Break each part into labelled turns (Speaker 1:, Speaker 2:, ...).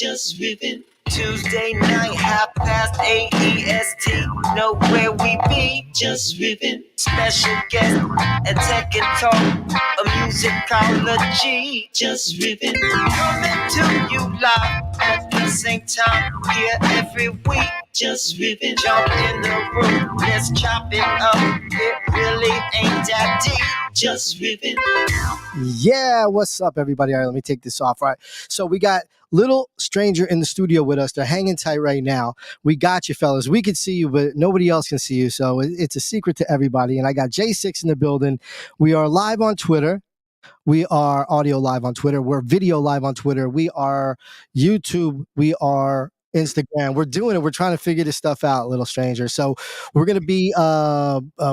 Speaker 1: Jus Riffin. Tuesday night, 8:30 EST. Know where we be, Jus Riffin. Special guest, a tech and talk, a musicology, Jus Riffin. Coming to you live at the same time, here every week, Jus Riffin. Jump in the room, let's chop it up. It really ain't that deep, Jus Riffin.
Speaker 2: Yeah, what's up, everybody? All right, let me take this off. All right, so we got Little Stranger in the studio with us. They're hanging tight right now. We got you, fellas. We can see you, but nobody else can see you, so it's a secret to everybody. And I got J6 in the building. We are live on Twitter. We are audio live on Twitter. We're video live on Twitter. We are YouTube. We are Instagram. We're doing it. We're trying to figure this stuff out, Little Stranger. So we're going to be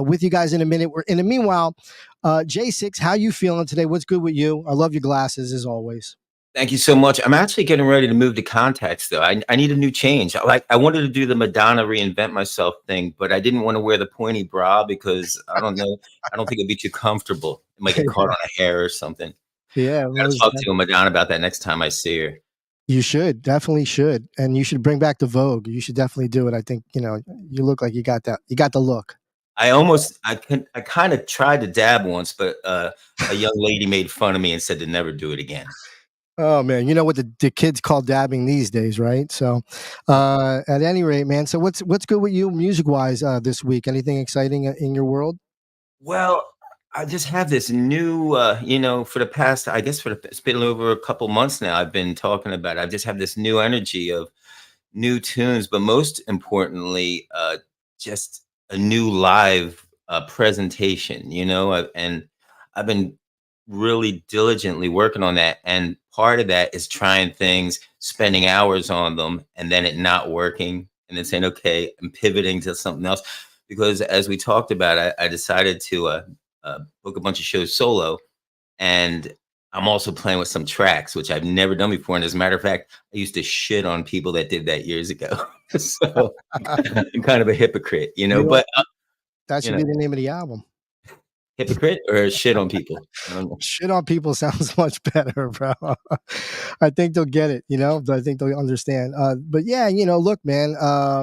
Speaker 2: with you guys in a minute. In the meanwhile, J6, how you feeling today? What's good with you? I love your glasses as always.
Speaker 3: Thank you so much. I'm actually getting ready to move to contacts, though. I need a new change. I wanted to do the Madonna reinvent myself thing, but I didn't want to wear the pointy bra because I don't know. I don't think it'd be too comfortable. It might get caught on a hair or something.
Speaker 2: Yeah,
Speaker 3: I gotta talk to Madonna about that next time I see her.
Speaker 2: You should, definitely should, and you should bring back the Vogue. You should definitely do it. I think you look like you got that. You got the look.
Speaker 3: I kind of tried to dab once, but a young lady made fun of me and said to never do it again.
Speaker 2: Oh man, you know what the kids call dabbing these days, right? So, at any rate, man. So what's good with you music wise this week? Anything exciting in your world?
Speaker 3: Well, I just have this new, for the past, I guess it's been over a couple months now. I've been talking about it. I just have this new energy of new tunes, but most importantly, just a new live presentation. And I've been really diligently working on that, and part of that is trying things, spending hours on them, and then it not working, and then saying, okay, I'm pivoting to something else. Because as we talked about, I decided to book a bunch of shows solo, and I'm also playing with some tracks, which I've never done before. And as a matter of fact, I used to shit on people that did that years ago. So I'm kind of a hypocrite, but
Speaker 2: that should be the name of the album.
Speaker 3: Hypocrite or shit on people?
Speaker 2: Shit on people sounds much better, bro. I think they'll get it, I think they'll understand. But yeah, look, man,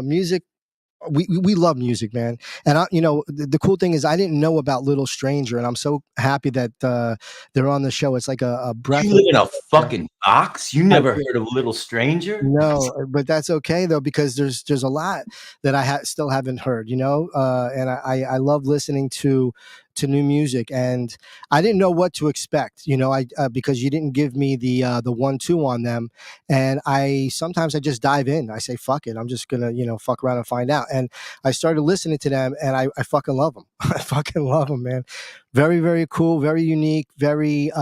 Speaker 2: music, we love music, man. And the cool thing is I didn't know about Little Stranger, and I'm so happy that they're on the show. It's like a breath.
Speaker 3: You live in a fucking box? You never heard of Little Stranger?
Speaker 2: No, but that's okay though, because there's a lot that I still haven't heard, and I love listening to new music, and I didn't know what to expect, because you didn't give me the 1-2 on them, and sometimes I just dive in. I say, fuck it, I'm just gonna fuck around and find out, and I started listening to them, and I fucking love them. I fucking love them, man. Very, very cool, very unique, very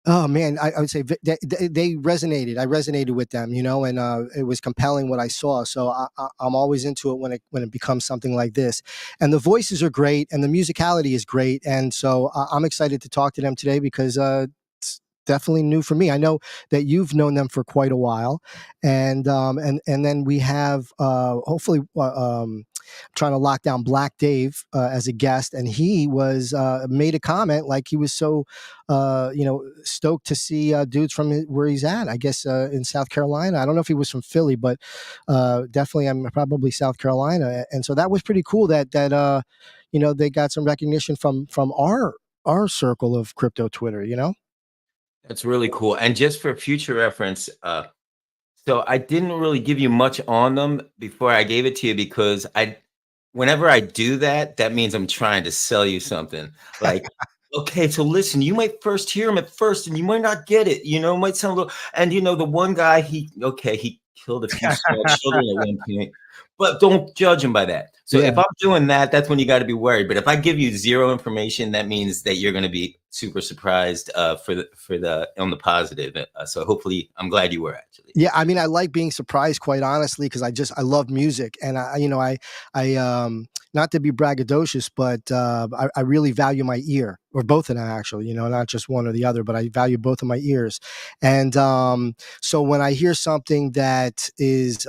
Speaker 2: oh man, I would say they resonated. I resonated with them, and it was compelling what I saw. So I'm always into it when it becomes something like this. And the voices are great, and the musicality is great. And so I'm excited to talk to them today because it's definitely new for me. I know that you've known them for quite a while, and then we have hopefully. Trying to lock down Black Dave as a guest, and he was made a comment like he was so stoked to see dudes from where he's at, I guess in South Carolina. I don't know if he was from Philly, but definitely I'm probably South Carolina, and so that was pretty cool that they got some recognition from our circle of crypto Twitter.
Speaker 3: That's really cool. And just for future reference, so I didn't really give you much on them before I gave it to you because whenever I do that, that means I'm trying to sell you something. Like, okay, so listen, you might first hear him at first and you might not get it, it might sound a little, and the one guy, he killed a few small children at one point, but don't judge him by that. So if I'm doing that, that's when you got to be worried. But if I give you zero information, that means that you're going to be super surprised on the positive. So hopefully, I'm glad you were actually.
Speaker 2: Yeah, I mean, I like being surprised, quite honestly, because I love music, and I not to be braggadocious, but I really value my ear, or both of them actually, not just one or the other, but I value both of my ears. And so when I hear something that is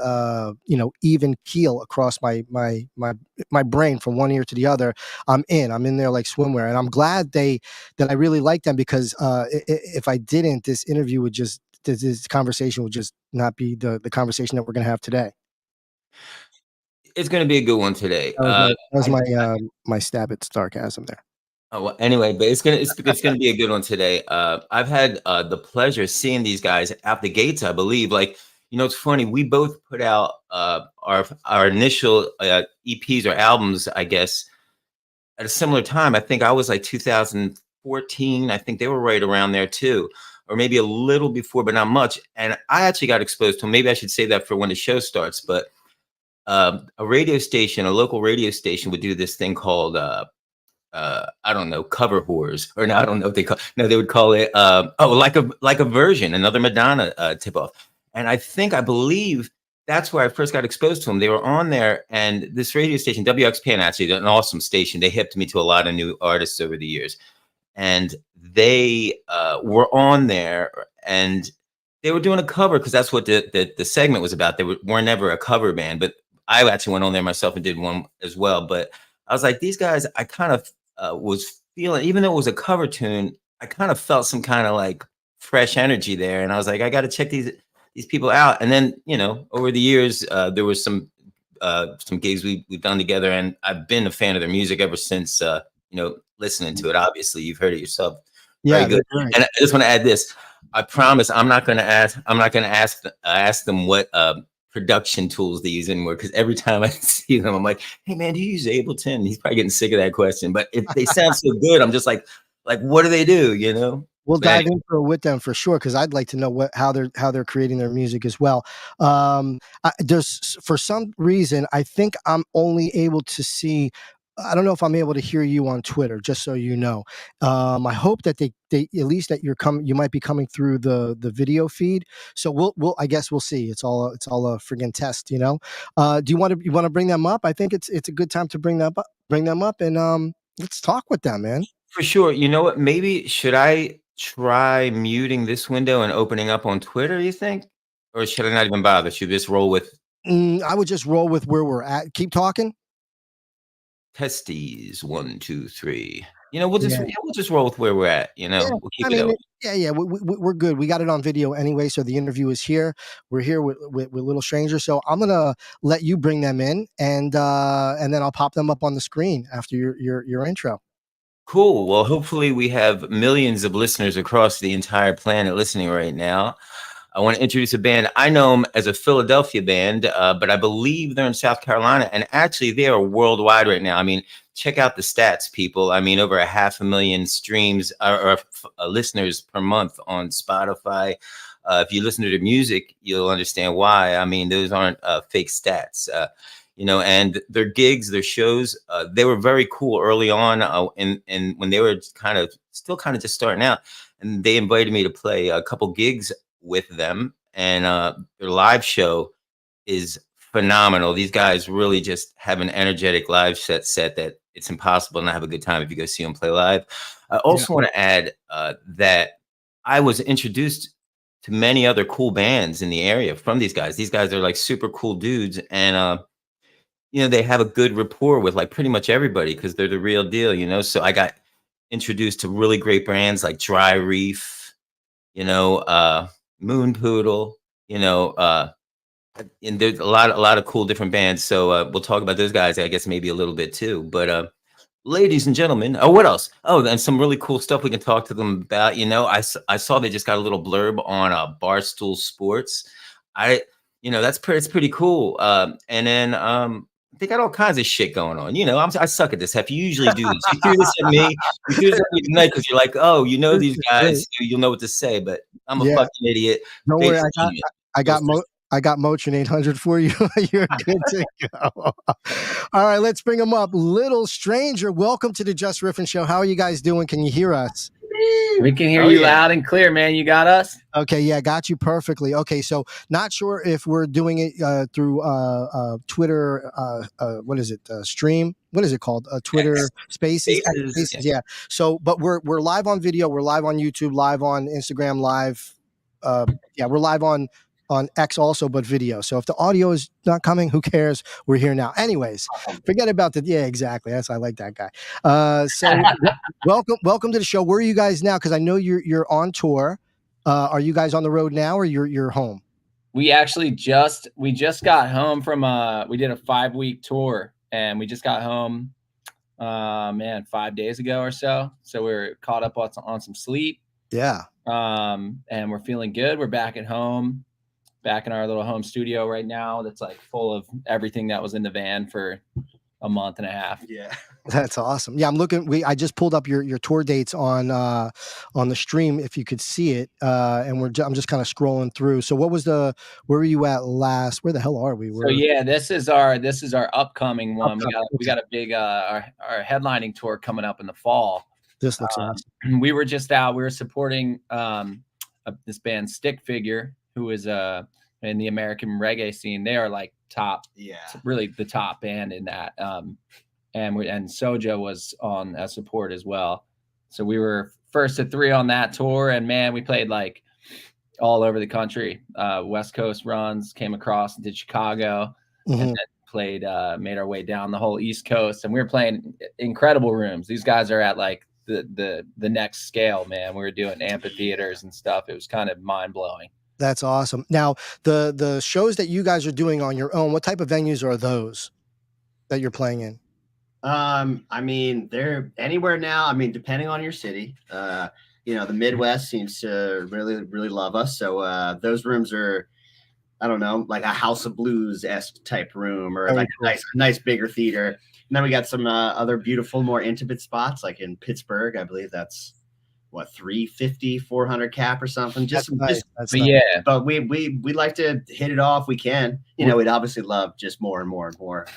Speaker 2: even keel across my brain from one ear to the other, I'm in there like swimwear, and I'm glad that I really like them, because if I didn't, this interview would just this conversation will just not be the conversation that we're going to have today.
Speaker 3: It's going to be a good one today.
Speaker 2: That was my stab at sarcasm there.
Speaker 3: Oh, well, anyway, but it's gonna be a good one today. I've had the pleasure of seeing these guys out the gates. I believe, like, you know, it's funny. We both put out our initial EPs or albums, I guess, at a similar time. I think I was like 2014. I think they were right around there too, or maybe a little before, but not much. And I actually got exposed to them. Maybe I should say that for when the show starts. But a radio station, a local radio station, would do this thing called I don't know, cover whores, or no, I don't know what they call. No, they would call it like a version, another Madonna tip off. And I believe that's where I first got exposed to them. They were on there, and this radio station, WXPN, actually, an awesome station. They hipped me to a lot of new artists over the years, and they were on there, and they were doing a cover because that's what the segment was about. They were never a cover band, but I actually went on there myself and did one as well. But I was like, these guys, I kind of was feeling, even though it was a cover tune, I kind of felt some kind of like fresh energy there. And I was like, I got to check these people out. And then, you know, over the years, there was some gigs we've done together, and I've been a fan of their music ever since, you know, listening to it. Obviously, you've heard it yourself. Very good. Right. And I just want to add this. I promise I'm not going to ask them what production tools they use anymore, because every time I see them, I'm like, hey man, do you use Ableton? He's probably getting sick of that question, but if they sound so good, I'm just like what do they do, you know?
Speaker 2: We'll dive into it with them for sure, because I'd like to know how they're creating their music as well. There's, for some reason, I think I'm only able to see, I don't know if I'm able to hear you on Twitter, just so you know. I hope that they at least that you might be coming through the video feed. So we'll I guess we'll see. It's all a friggin' test, you know. Do you want to bring them up? I think it's a good time to bring them up, and let's talk with them, man.
Speaker 3: For sure. You know what? Maybe should I try muting this window and opening up on Twitter, you think? Or should I not even bother? Should just roll with
Speaker 2: I would just roll with where we're at. Keep talking.
Speaker 3: Testes 1, 2, 3. You know, we'll just roll with where we're at. You know, we'll keep it open.
Speaker 2: Yeah, we're good. We got it on video anyway, so the interview is here. We're here with Little Stranger. So I'm gonna let you bring them in, and then I'll pop them up on the screen after your intro.
Speaker 3: Cool. Well, hopefully we have millions of listeners across the entire planet listening right now. I want to introduce a band. I know them as a Philadelphia band, but I believe they're in South Carolina, and actually they are worldwide right now. I mean, check out the stats, people. I mean, over 500,000 streams or listeners per month on Spotify. If you listen to their music, you'll understand why. I mean, those aren't fake stats. You know, and their gigs, their shows, they were very cool early on, and when they were still just starting out, and they invited me to play a couple gigs with them, and their live show is phenomenal. These guys really just have an energetic live set that it's impossible not have a good time if you go see them play live. I also want to add that I was introduced to many other cool bands in the area from these guys. These guys are like super cool dudes, and you know, they have a good rapport with like pretty much everybody because they're the real deal, you know. So I got introduced to really great brands like Dry Reef, you know, Moon Poodle, you know, and there's a lot of cool different bands. So we'll talk about those guys, I guess, maybe a little bit too. But ladies and gentlemen, what else? Oh, and some really cool stuff we can talk to them about. You know, I saw they just got a little blurb on Barstool Sports. You know, it's pretty cool. And then they got all kinds of shit going on. You know, I suck at this stuff. You usually do this. You threw this at me. You threw this at me tonight because you're like, oh, you know these guys. You'll know what to say. But I'm a fucking idiot.
Speaker 2: Don't worry, I got Motion 800 for you. You're good to go. All right, let's bring them up. Little Stranger, welcome to the Jus Riffin Show. How are you guys doing? Can you hear us?
Speaker 4: We can hear you loud and clear, man. You got us?
Speaker 2: Okay, yeah, got you perfectly. Okay, so not sure if we're doing it through Twitter, what is it, stream? What is it called? Twitter Spaces? Yeah. So, but we're live on video. We're live on YouTube, live on Instagram, live. We're live on X also, but video. So if the audio is not coming, who cares? We're here now. Anyways, forget about the, exactly. I like that guy. So welcome to the show. Where are you guys now? Because I know you're on tour. Are you guys on the road now, or you're home?
Speaker 4: We actually just got home from we did a 5-week tour, and we just got home 5 days ago or so. So we're caught up on some sleep.
Speaker 2: Yeah.
Speaker 4: And we're feeling good. We're back at home, back in our little home studio right now. That's like full of everything that was in the van for a month and a half.
Speaker 2: Yeah. That's awesome. Yeah, I'm looking. I just pulled up your tour dates on the stream, if you could see it. And I'm just kind of scrolling through. So where were you at last? Where the hell are we?
Speaker 4: So yeah, this is our upcoming one. We got a big our headlining tour coming up in the fall.
Speaker 2: This looks awesome.
Speaker 4: We were just out. We were supporting this band Stick Figure, who is in the American reggae scene. They are like really the top band in that. And Soja was on as support as well. So we were first of 3 on that tour, and man, we played like all over the country. West Coast runs, came across, did Chicago, and then played, made our way down the whole East Coast, and we were playing incredible rooms. These guys are at like the next scale, man. We were doing amphitheaters and stuff. It was kind of mind blowing.
Speaker 2: That's awesome. Now, the shows that you guys are doing on your own, what type of venues are those that you're playing in?
Speaker 5: I mean, they're anywhere now. I mean, depending on your city, the Midwest seems to really, really love us. So those rooms are, I don't know, like a House of Blues-esque type room, or like a nice bigger theater. And then we got some other beautiful, more intimate spots, like in Pittsburgh. I believe that's what, 350, 400 cap or something. Just nice.
Speaker 4: Yeah.
Speaker 5: But we like to hit it off. We can. We'd obviously love just more and more and more.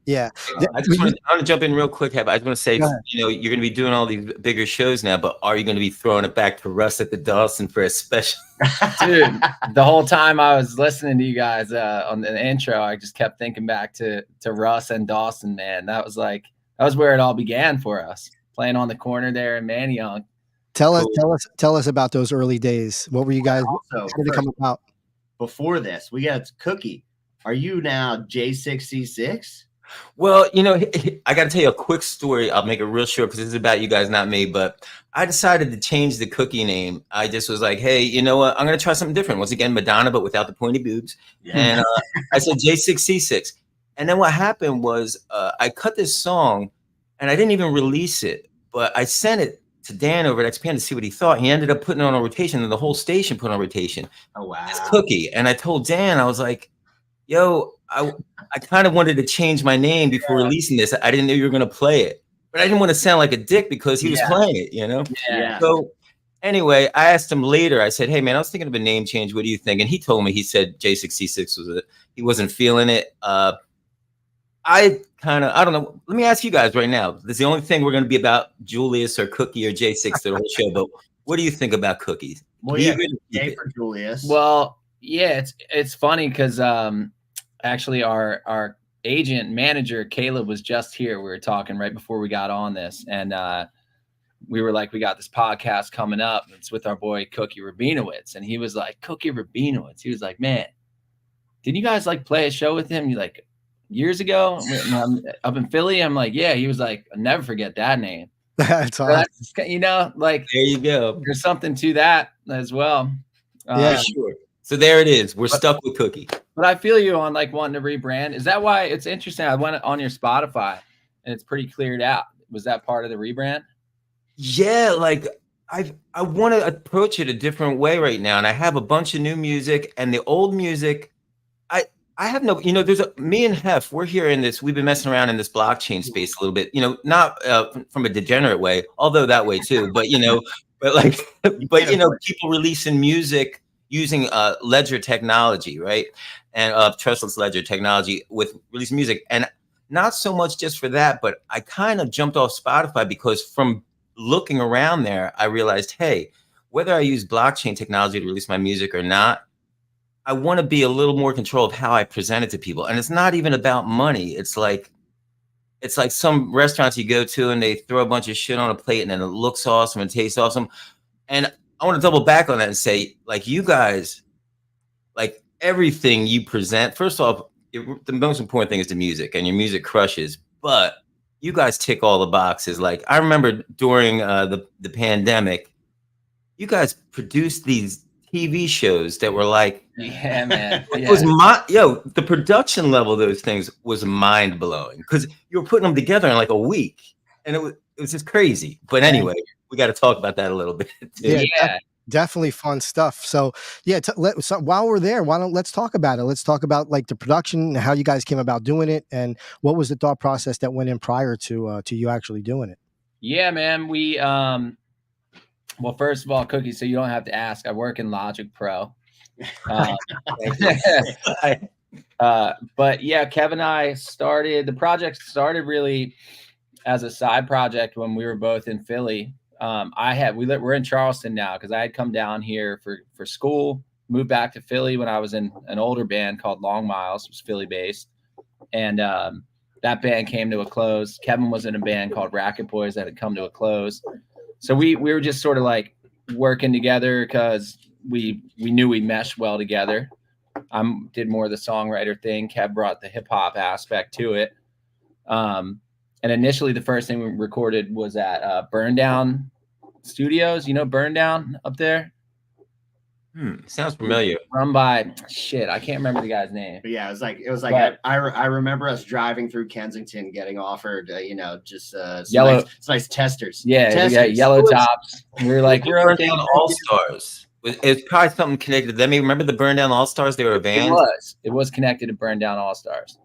Speaker 2: Yeah.
Speaker 3: I want to jump in real quick, Heb. I just want to say, you're going to be doing all these bigger shows now, but are you going to be throwing it back to Russ at the Dawson for a special?
Speaker 4: Dude, the whole time I was listening to you guys on the intro, I just kept thinking back to Russ and Dawson, man. That was where it all began for us, playing on the corner there in Manayunk.
Speaker 2: Tell us about those early days. What were you guys? How did it come about?
Speaker 5: Before this, we got Cookie. Are you now J6C6?
Speaker 3: Well, I got to tell you a quick story. I'll make it real short because this is about you guys, not me. But I decided to change the Cookie name. I just was like, hey, you know what? I'm going to try something different. Once again, Madonna, but without the pointy boobs. Yeah. And I said J6C6. And then what happened was I cut this song, and I didn't even release it, but I sent it to Dan over at XPN to see what he thought. He ended up putting it on a rotation, and the whole station put on rotation.
Speaker 5: Oh, wow.
Speaker 3: It's Cookie. And I told Dan, I was like, yo, I kind of wanted to change my name before releasing this. I didn't know you were going to play it, but I didn't want to sound like a dick because he was playing it,
Speaker 5: Yeah.
Speaker 3: So anyway, I asked him later, I said, hey man, I was thinking of a name change. What do you think? And he told me, he said J6C6 was it. He wasn't feeling it. I don't know. Let me ask you guys right now. This is the only thing we're going to be about Julius or Cookie or J6 the whole show. But what do you think about Cookies?
Speaker 5: Well, yeah, J for Julius.
Speaker 4: Well, yeah, it's funny because actually our agent manager Caleb was just here. We were talking right before we got on this, and we were like, we got this podcast coming up. It's with our boy Cookie Rabinowitz, and he was like, Cookie Rabinowitz. He was like, man, did you guys like play a show with him? You like years ago up in Philly? I'm like, yeah. He was like, I'll never forget that name.
Speaker 2: That's awesome.
Speaker 4: Like
Speaker 3: there you go.
Speaker 4: There's something to that as well.
Speaker 2: Yeah,
Speaker 3: sure. So there it is. We're stuck with Cookie. But
Speaker 4: I feel you on like wanting to rebrand. Is that why? It's interesting. I went on your Spotify and it's pretty cleared out. Was that part of the rebrand?
Speaker 3: Yeah, like I want to approach it a different way right now, and I have a bunch of new music, and the old music, I have no, there's me and Hef, we're here in this, we've been messing around in this blockchain space a little bit, not from a degenerate way, although that way too, but people releasing music using ledger technology, right? And trustless ledger technology with releasing music. And not so much just for that, but I kind of jumped off Spotify because from looking around there, I realized, hey, whether I use blockchain technology to release my music or not, I want to be a little more control of how I present it to people. And it's not even about money. It's like some restaurants you go to and they throw a bunch of shit on a plate and then it looks awesome and tastes awesome. And I want to double back on that and say, like, you guys, like everything you present, first off, the most important thing is the music, and your music crushes, but you guys tick all the boxes. Like I remember during the pandemic, you guys produced these TV shows that were like,
Speaker 4: Yeah, man.
Speaker 3: it was the production level of those things was mind blowing because you were putting them together in like a week, and it was just crazy. But anyway, we got to talk about that a little bit.
Speaker 2: Yeah, definitely fun stuff. So yeah, so while we're there, let's talk about it. Let's talk about like the production and how you guys came about doing it, and what was the thought process that went in prior to you actually doing it.
Speaker 4: Yeah, man. We well, first of all, Cookie, so you don't have to ask. I work in Logic Pro. But yeah, Kevin and I the project started really as a side project when we were both in Philly. We're in Charleston now because I had come down here for school, moved back to Philly when I was in an older band called Long Miles. It was Philly based. And that band came to a close. Kevin was in a band called Racket Boys that had come to a close. So we were just sort of like working together because we knew we meshed well together. I did more of the songwriter thing. Kev brought the hip hop aspect to it. And initially the first thing we recorded was at Burn Down Studios. You know Burn Down up there?
Speaker 3: Sounds familiar.
Speaker 4: Run by I can't remember the guy's name.
Speaker 5: But yeah, it was like I remember us driving through Kensington, getting offered, just
Speaker 4: yellow,
Speaker 5: nice testers.
Speaker 4: Yeah,
Speaker 5: testers.
Speaker 4: We got yellow tops. We were like,
Speaker 3: Burn Down All Stars. It's probably something connected to them. You remember the Burn Down All Stars? They were a band.
Speaker 4: It was connected to Burn Down All Stars.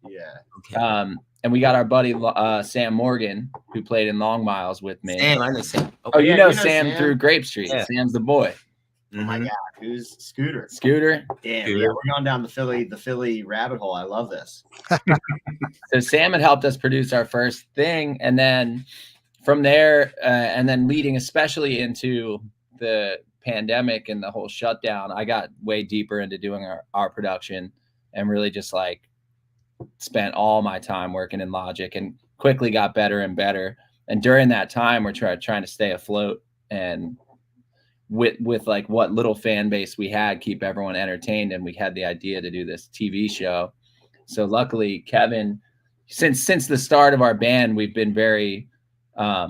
Speaker 5: Yeah.
Speaker 4: Okay. And we got our buddy Sam Morgan, who played in Long Miles with me.
Speaker 3: Sam, I know Sam.
Speaker 4: Okay. Oh, you know Sam through Grape Street. Yeah. Sam's the boy.
Speaker 5: Oh my God, who's Scooter?
Speaker 4: Damn,
Speaker 5: yeah, we're going down the Philly rabbit hole. I love this.
Speaker 4: So Sam had helped us produce our first thing, and then from there, and then leading especially into the pandemic and the whole shutdown, I got way deeper into doing our production and really just like spent all my time working in Logic and quickly got better and better. And during that time, we're trying to stay afloat and with like what little fan base we had, keep everyone entertained. And we had the idea to do this TV show. So luckily Kevin, since the start of our band, we've been very, a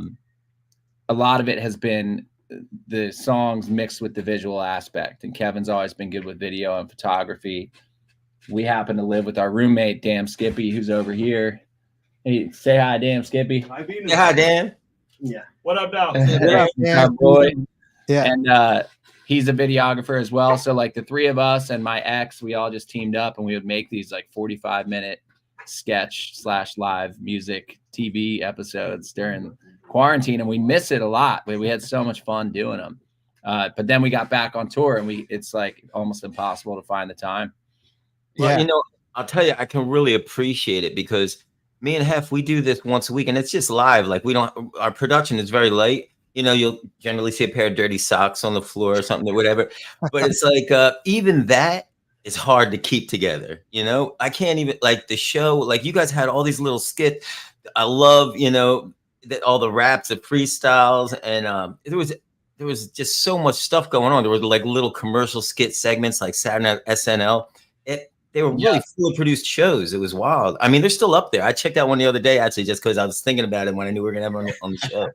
Speaker 4: lot of it has been the songs mixed with the visual aspect. And Kevin's always been good with video and photography. We happen to live with our roommate, Damn Skippy, who's over here. Hey, say hi, Damn Skippy.
Speaker 3: Say hi, Dan.
Speaker 5: Yeah.
Speaker 6: What up, now?
Speaker 4: Our boy.
Speaker 2: Yeah.
Speaker 4: And he's a videographer as well. So like the three of us and my ex, we all just teamed up and we would make these like 45-minute sketch/live music TV episodes during quarantine. And we miss it a lot. We had so much fun doing them. But then we got back on tour and it's like almost impossible to find the time.
Speaker 3: Well, you know, I'll tell you, I can really appreciate it because me and Hef, we do this once a week and it's just live. Like our production is very light. You know, you'll generally see a pair of dirty socks on the floor or something or whatever. But it's like, even that is hard to keep together. You know, I can't even like the show, like you guys had all these little skits. I love, you know, all the raps, the freestyles. And there was just so much stuff going on. There were like little commercial skit segments like Saturday Night SNL. They were really fully produced shows. It was wild. I mean, they're still up there. I checked out one the other day, actually, just because I was thinking about it when I knew we were going to have it on the show.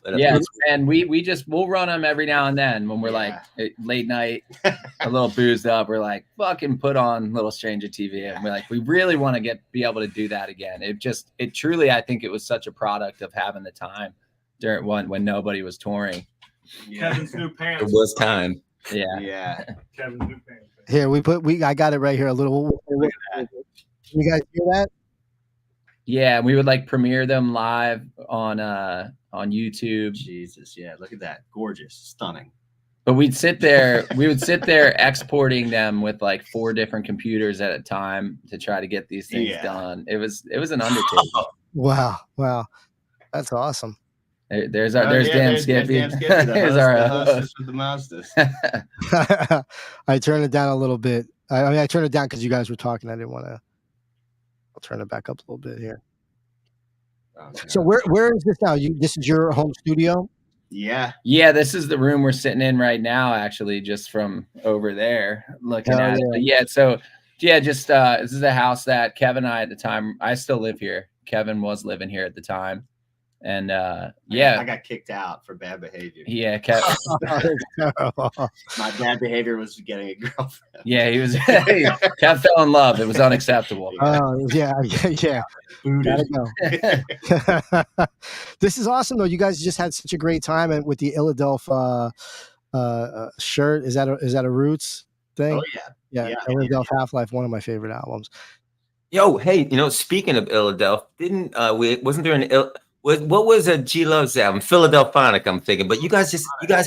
Speaker 3: But,
Speaker 4: yeah, and we'll run them every now and then when we're like late night, a little boozed up. We're like, fucking put on Little Stranger TV. And we're like, we really want to be able to do that again. It truly, I think it was such a product of having the time during when nobody was touring.
Speaker 6: Yeah. Kevin's new pants.
Speaker 3: It was time.
Speaker 4: Yeah.
Speaker 6: Kevin's new pants.
Speaker 2: Here I got it right here. A little. You guys hear that?
Speaker 4: Yeah, we would like premiere them live on YouTube.
Speaker 5: Jesus, yeah, look at that, gorgeous, stunning.
Speaker 4: But we would sit there exporting them with like 4 different computers at a time to try to get these things done. It was an undertaking.
Speaker 2: Wow, that's awesome.
Speaker 4: There's Damn Skippy.
Speaker 5: There's our hostess with the mostest.
Speaker 2: I turned it down a little bit. I turned it down because you guys were talking. I didn't want to. I'll turn it back up a little bit here. So where is this now? This is your home studio?
Speaker 5: Yeah.
Speaker 4: This is the room we're sitting in right now, actually, just from over there looking at it. This is a house that Kevin and I at the time, I still live here. Kevin was living here at the time. And
Speaker 5: I
Speaker 4: yeah,
Speaker 5: got kicked out for bad behavior.
Speaker 4: yeah, kept,
Speaker 5: My bad behavior was getting a girlfriend.
Speaker 4: yeah, he was Kev fell in love. It was unacceptable.
Speaker 2: Oh yeah.
Speaker 5: Booted.
Speaker 2: Gotta go. This is awesome though. You guys just had such a great time and with the Illadelph shirt. Is that a Roots thing?
Speaker 5: Oh
Speaker 2: Yeah, Illadelph Half-Life, one of my favorite albums.
Speaker 3: Yo, hey, speaking of Illadelph, wasn't there what was a G Love's album? Philadelphonic, I'm thinking. But you guys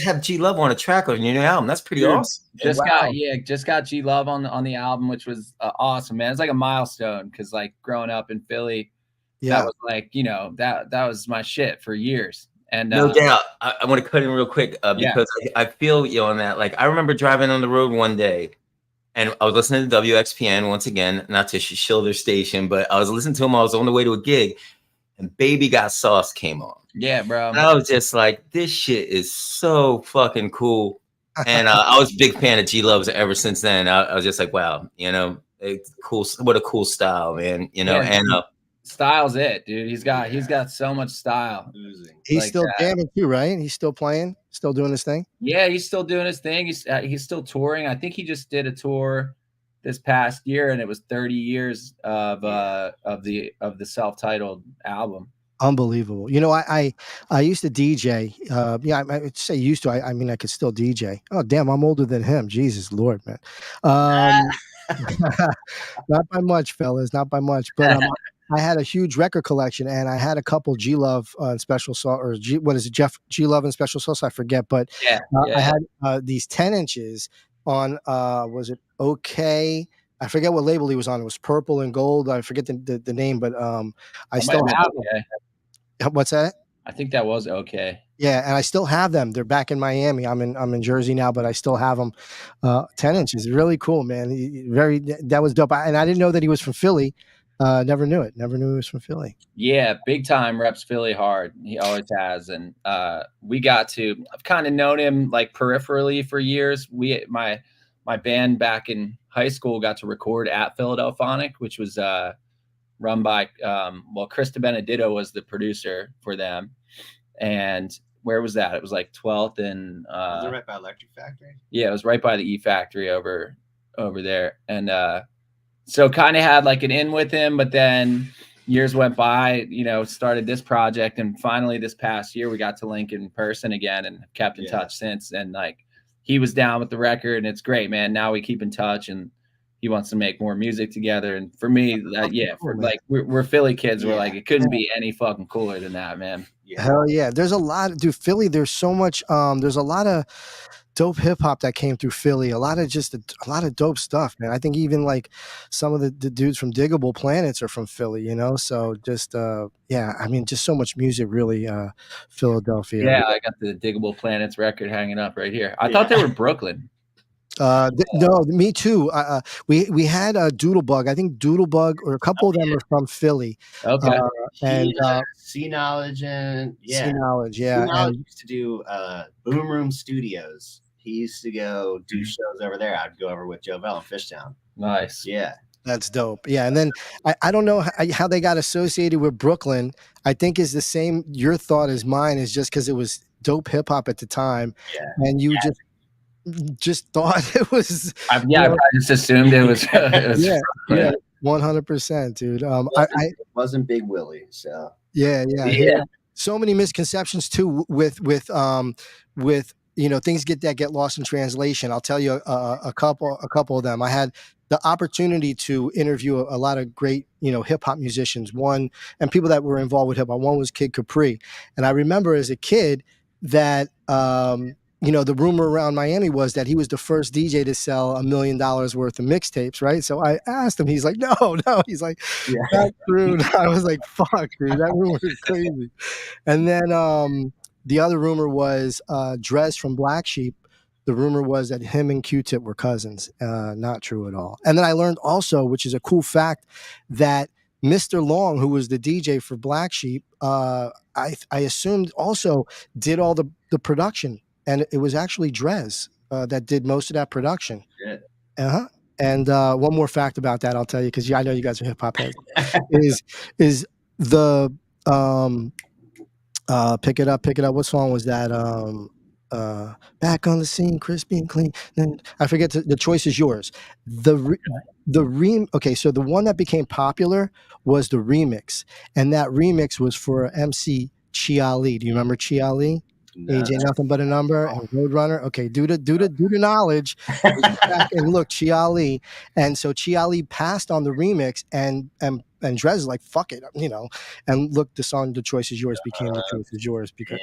Speaker 3: have G Love on a track on your new album. That's pretty awesome.
Speaker 4: Just got G Love on the album, which was awesome, man. It's like a milestone because like growing up in Philly, that was like, that was my shit for years. And
Speaker 3: no doubt. I want to cut in real quick because I feel you on that. Like I remember driving on the road one day and I was listening to WXPN once again, not to shill their station, but I was listening to him. I was on the way to a gig and Baby Got Sauce came on.
Speaker 4: Yeah, bro.
Speaker 3: And I was just like, this shit is so fucking cool. And I was a big fan of G Love's ever since then. I was just like, wow, it's cool. What a cool style, man. And
Speaker 4: style's it, dude. He's got so much style.
Speaker 2: He's like still jamming too, right? He's still playing, still doing his thing.
Speaker 4: Yeah, he's still doing his thing. He's still touring. I think he just did a tour this past year, and it was 30 years of the self-titled album.
Speaker 2: Unbelievable. I used to DJ. I would say used to. I mean, I could still DJ. Oh, damn, I'm older than him. Jesus Lord, man. Not by much, fellas. Not by much. But I had a huge record collection, and I had a couple G Love special sauce, or G Love and special sauce. I forget, but I had these 10 inches on. Was it OK? I forget what label he was on. It was purple and gold. I forget the name, but I still have them. What's that?
Speaker 4: I think that was OK.
Speaker 2: Yeah, and I still have them. They're back in Miami. I'm in Jersey now, but I still have them. 10 inches, really cool, man. That was dope. And I didn't know that he was from Philly. Never knew it. Never knew he was from Philly.
Speaker 4: Yeah, big time. Reps Philly hard. He always has. And I've kind of known him like peripherally for years. My band back in high school got to record at Philadelphonic, which was run by Chris DiBenedetto was the producer for them. And where was that? It was like 12th and
Speaker 5: was it right by Electric Factory?
Speaker 4: Yeah, it was right by the E Factory over there. And so kind of had like an in with him, but then years went by, started this project, and finally this past year we got to link in person again and kept in touch since. And like he was down with the record, and it's great, man. Now we keep in touch, and he wants to make more music together. And for me, we're Philly kids. We're like, it couldn't be any fucking cooler than that, man.
Speaker 2: Hell yeah. There's a lot, dude. Philly, there's so much. There's a lot of dope hip hop that came through Philly. A lot of dope stuff, man. I think even like some of the dudes from Diggable Planets are from Philly, So just I mean, just so much music, really. Philadelphia.
Speaker 4: Yeah, I got the Diggable Planets record hanging up right here. I thought they were Brooklyn.
Speaker 2: No, me too. We had a Doodlebug. I think Doodlebug or a couple of them are from Philly.
Speaker 4: Okay.
Speaker 2: And
Speaker 5: C Knowledge and
Speaker 2: C Knowledge,
Speaker 5: C Knowledge used to do Boom Room Studios. He used to go do shows over there. I'd go over with Joe Bell in Fishtown.
Speaker 4: Nice.
Speaker 5: Yeah.
Speaker 2: That's dope. Yeah. And then I don't know how they got associated with Brooklyn. I think is the same. Your thought as mine is just because it was dope hip hop at the time.
Speaker 5: Yeah.
Speaker 2: And you just thought it was.
Speaker 4: I just assumed it was.
Speaker 2: Yeah. 100%, dude.
Speaker 5: It wasn't Big Willie. So.
Speaker 2: Yeah. So many misconceptions too with things get lost in translation. I'll tell you a couple of them. I had the opportunity to interview a lot of great, hip hop musicians. One, and people that were involved with hip hop. One was Kid Capri, and I remember as a kid that the rumor around Miami was that he was the first DJ to sell $1 million worth of mixtapes, right? So I asked him, he's like, no. He's like, that's true. I was like, fuck, dude, that rumor is crazy. And then the other rumor was Drez from Black Sheep. The rumor was that him and Q-Tip were cousins. Not true at all. And then I learned also, which is a cool fact, that Mr. Long, who was the DJ for Black Sheep, I assumed also did all the production. And it was actually Drez that did most of that production.
Speaker 5: Yeah.
Speaker 2: And one more fact about that, I'll tell you, because I know you guys are hip hop heads, is the Pick it up, pick it up. What song was that? Back on the scene, crispy and clean. Then I forget. The choice is yours. Okay, so the one that became popular was the remix, and that remix was for MC Chiali. Do you remember Chiali? Age ain't nothing but a number, and Roadrunner. Okay, due to knowledge, back and look, Chiali, and so Chiali passed on the remix, and Drez like, fuck it, you know, and look, the song "The Choice Is Yours" became "The Choice Is Yours" because.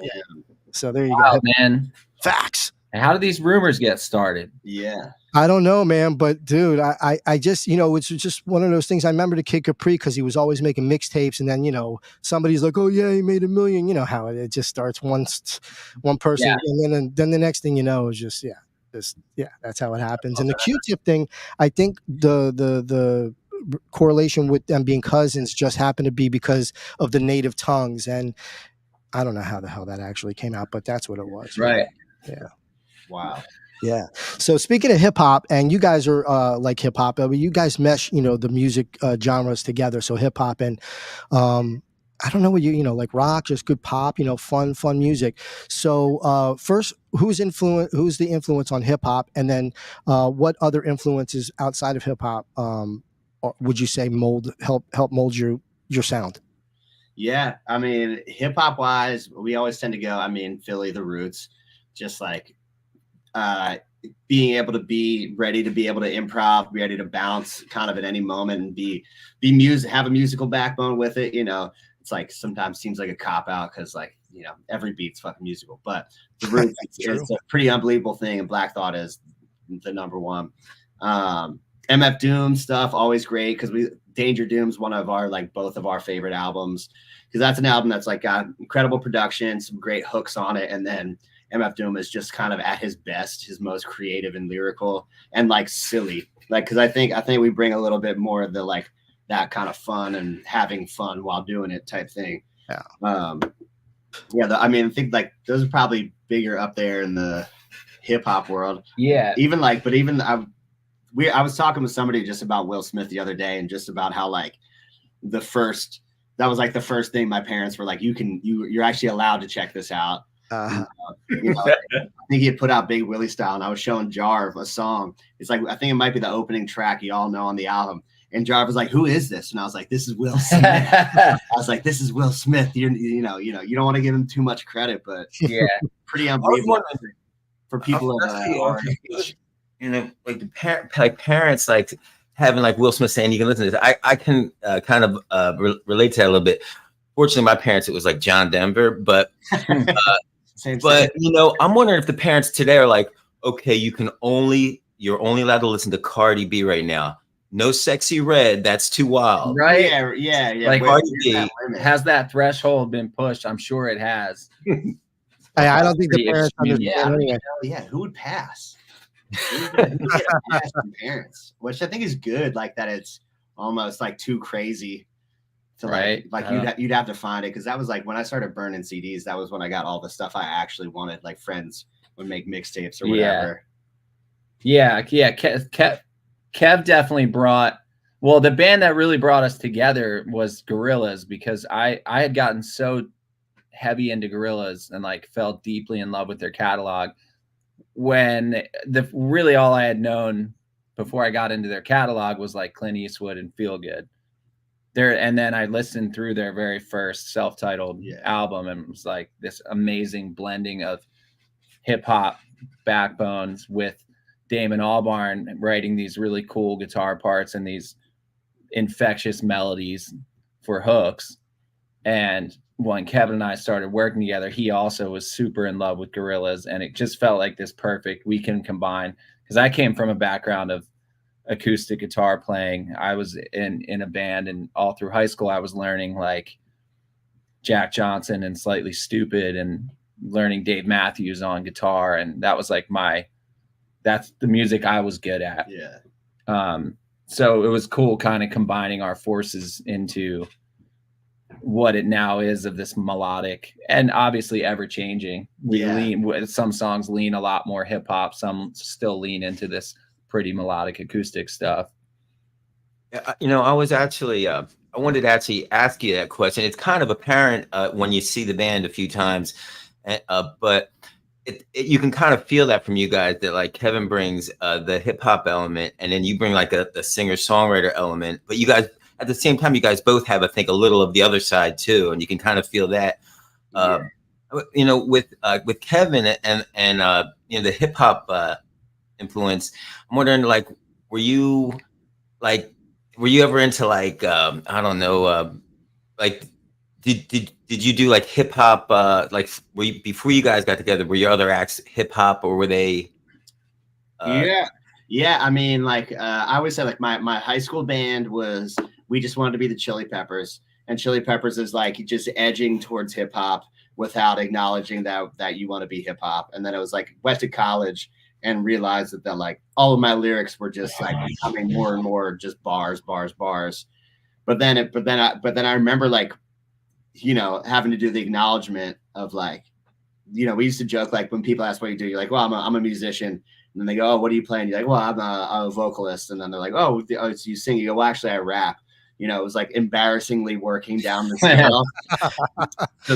Speaker 2: So there you
Speaker 4: Wow,
Speaker 2: go,
Speaker 4: man.
Speaker 2: Facts.
Speaker 4: And how did these rumors get started?
Speaker 5: Yeah.
Speaker 2: I don't know, man, but dude, I just, you know, it's just one of those things. I remember the Kid Capri because he was always making mixtapes, and then, you know, somebody's like, oh yeah, he made $1 million. You know how it just starts one person,
Speaker 4: Yeah.
Speaker 2: and then the next thing you know is just that's how it happens. And the Q-Tip thing, I think the correlation with them being cousins just happened to be because of the native tongues, and I don't know how the hell that actually came out, but that's what it was.
Speaker 4: Right.
Speaker 2: Yeah.
Speaker 5: Wow.
Speaker 2: Yeah. So speaking of hip hop, and you guys are like hip hop, I mean, you guys mesh, you know, the music genres together. So hip hop and I don't know what you know, like rock, just good pop, you know, fun music. So first, who's the influence on hip hop, and then what other influences outside of hip hop would you say help mold your sound?
Speaker 5: Yeah, I mean, hip hop wise, we always tend to go. I mean, Philly, the roots, just like being able to be ready to be able to improv, ready to bounce, kind of at any moment, and be have a musical backbone with it. You know, it's like sometimes seems like a cop out because like you know every beat's fucking musical, but the roots it's a pretty unbelievable thing, and Black Thought is the number one. MF Doom stuff always great because Danger Doom's one of our like both of our favorite albums because that's an album that's like got incredible production, some great hooks on it, and then MF Doom is just kind of at his best, his most creative and lyrical and like silly, like because I think we bring a little bit more of the like that kind of fun and having fun while doing it type thing.
Speaker 2: Yeah.
Speaker 5: I mean I think like those are probably bigger up there in the hip hop world.
Speaker 4: Yeah.
Speaker 5: I was talking with somebody just about Will Smith the other day and just about how like that was like the first thing my parents were like, you're actually allowed to check this out. You know, I think he had put out Big Willie Style, and I was showing Jarv a song. It's like I think it might be the opening track you all know on the album. And Jarv was like, "Who is this?" And I was like, "This is Will Smith." I was like, "This is Will Smith." You know, you don't want to give him too much credit, but
Speaker 4: yeah,
Speaker 5: pretty unbelievable for people of our age.
Speaker 3: You know, like the parents like having like Will Smith saying you can listen to this. I can kind of relate to that a little bit. Fortunately, my parents, it was like John Denver, but but you know, I'm wondering if the parents today are like, okay, you're only allowed to listen to Cardi B right now. No Sexy Red, that's too wild.
Speaker 4: Right?
Speaker 5: Yeah.
Speaker 4: Like Cardi B has that threshold been pushed? I'm sure it has.
Speaker 2: I don't think the parents understand.
Speaker 5: Yeah, who would pass? Parents, which I think is good. Like that, it's almost like too crazy to you'd have to find it because that was like when I started burning CDs. That was when I got all the stuff I actually wanted. Like friends would make mixtapes or whatever.
Speaker 4: Yeah. Kev definitely brought. Well, the band that really brought us together was Gorillaz because I had gotten so heavy into Gorillaz and like fell deeply in love with their catalog. When really all I had known before I got into their catalog was like Clint Eastwood and Feel Good. And then I listened through their very first self-titled album and it was like this amazing blending of hip hop backbones with Damon Albarn writing these really cool guitar parts and these infectious melodies for hooks. And when Kevin and I started working together, he also was super in love with Gorillaz, and it just felt like this perfect we can combine. Because I came from a background of acoustic guitar playing. I was in a band, and all through high school, I was learning like Jack Johnson and Slightly Stupid, and learning Dave Matthews on guitar, and that was like that's the music I was good at.
Speaker 5: Yeah.
Speaker 4: So it was cool, kind of combining our forces into what it now is of this melodic and obviously ever changing. Some songs lean a lot more hip hop, some still lean into this pretty melodic acoustic stuff.
Speaker 3: You know, I was actually I wanted to actually ask you that question. It's kind of apparent when you see the band a few times, but you can kind of feel that from you guys that like Kevin brings the hip hop element, and then you bring like the singer songwriter element. But you guys at the same time, you guys both have, I think, a little of the other side too, and you can kind of feel that. You know, with Kevin and you know, the hip hop influence. I'm wondering, like, were you ever into like I don't know, like did you do like hip hop like were you, before you guys got together, were your other acts hip hop, or were they
Speaker 5: yeah, I mean, like I always say, like my high school band was, we just wanted to be the Chili Peppers, and Chili Peppers is like just edging towards hip hop without acknowledging that you want to be hip hop. And then it was like went to college and realized that like all of my lyrics were just like becoming more and more just bars. But then I remember, like, you know, having to do the acknowledgement of, like, you know, we used to joke, like, when people ask what you do, you're like, well, I'm a musician. And then they go, oh, what are you playing? You're like, well, I'm a vocalist. And then they're like, oh, so you sing? You go, well, actually, I rap. You know, it was like embarrassingly working down the scale. So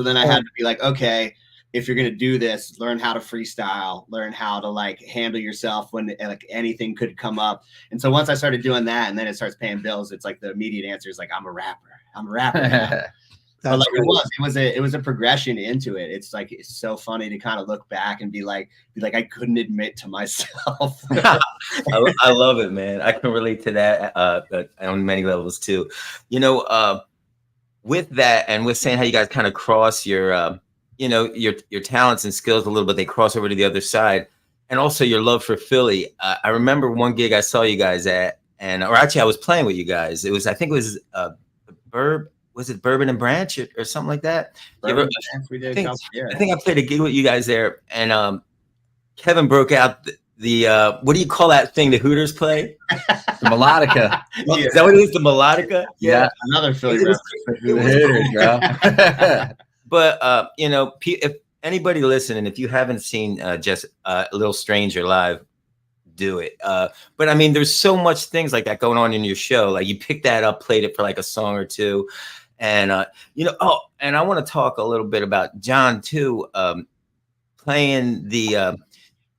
Speaker 5: then I had to be like, okay, if you're going to do this, learn how to freestyle, learn how to like handle yourself when like anything could come up. And so once I started doing that, and then it starts paying bills, it's like the immediate answer is like, I'm a rapper now. But like it was a progression into it. It's like, it's so funny to kind of look back and be like I couldn't admit to myself.
Speaker 3: I love it, man. I can relate to that on many levels too. You know, with that, and with saying how you guys kind of cross your you know, your talents and skills a little bit, they cross over to the other side, and also your love for Philly. I remember one gig I saw you guys at, or actually I was playing with you guys. I think it was was it Bourbon and Branch or something like that? I think I played a gig with you guys there, and Kevin broke out the what do you call that thing the Hooters play?
Speaker 4: The melodica.
Speaker 3: Is that what it is? The melodica?
Speaker 4: Yeah.
Speaker 5: Another Philly reference.
Speaker 4: The Hooters, bro.
Speaker 3: But you know, if anybody listening, if you haven't seen just a Little Stranger live, do it. But I mean, there's so much things like that going on in your show. Like, you picked that up, played it for like a song or two, and you know. Oh, and I want to talk a little bit about John too, playing the.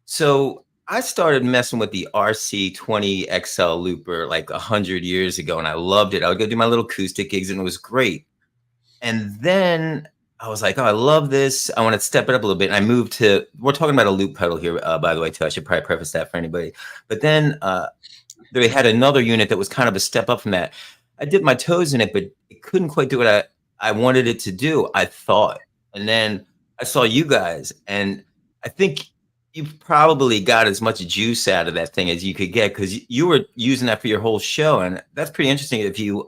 Speaker 3: So I started messing with the RC20 XL looper like 100 years ago, and I loved it. I would go do my little acoustic gigs, and it was great. And then I was like, oh, I love this. I want to step it up a little bit. And I moved to, we're talking about a loop pedal here, by the way, too. I should probably preface that for anybody. But then they had another unit that was kind of a step up from that. I dipped my toes in it, but it couldn't quite do what I wanted it to do, I thought. And then I saw you guys, and I think you probably got as much juice out of that thing as you could get, because you were using that for your whole show. And that's pretty interesting if you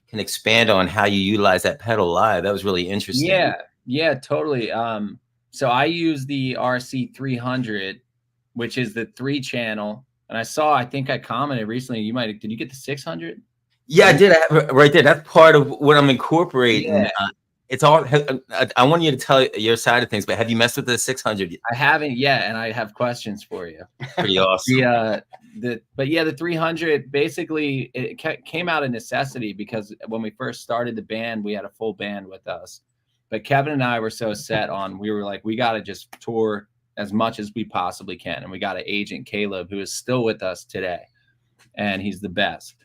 Speaker 3: can expand on how you utilize that pedal live. That was really interesting.
Speaker 4: Yeah, totally. So I use the RC300, which is the 3-channel. And I think I commented recently, did you get the 600?
Speaker 3: Yeah, I did. I have it right there. That's part of what I'm incorporating. Yeah. It's all. I want you to tell your side of things, but have you messed with the 600?
Speaker 4: I haven't yet, and I have questions for you.
Speaker 3: Pretty awesome.
Speaker 4: The 300 basically it came out of necessity, because when we first started the band, we had a full band with us, but Kevin and I were so set on, we were like, we got to just tour as much as we possibly can, and we got an agent, Caleb, who is still with us today, and he's the best.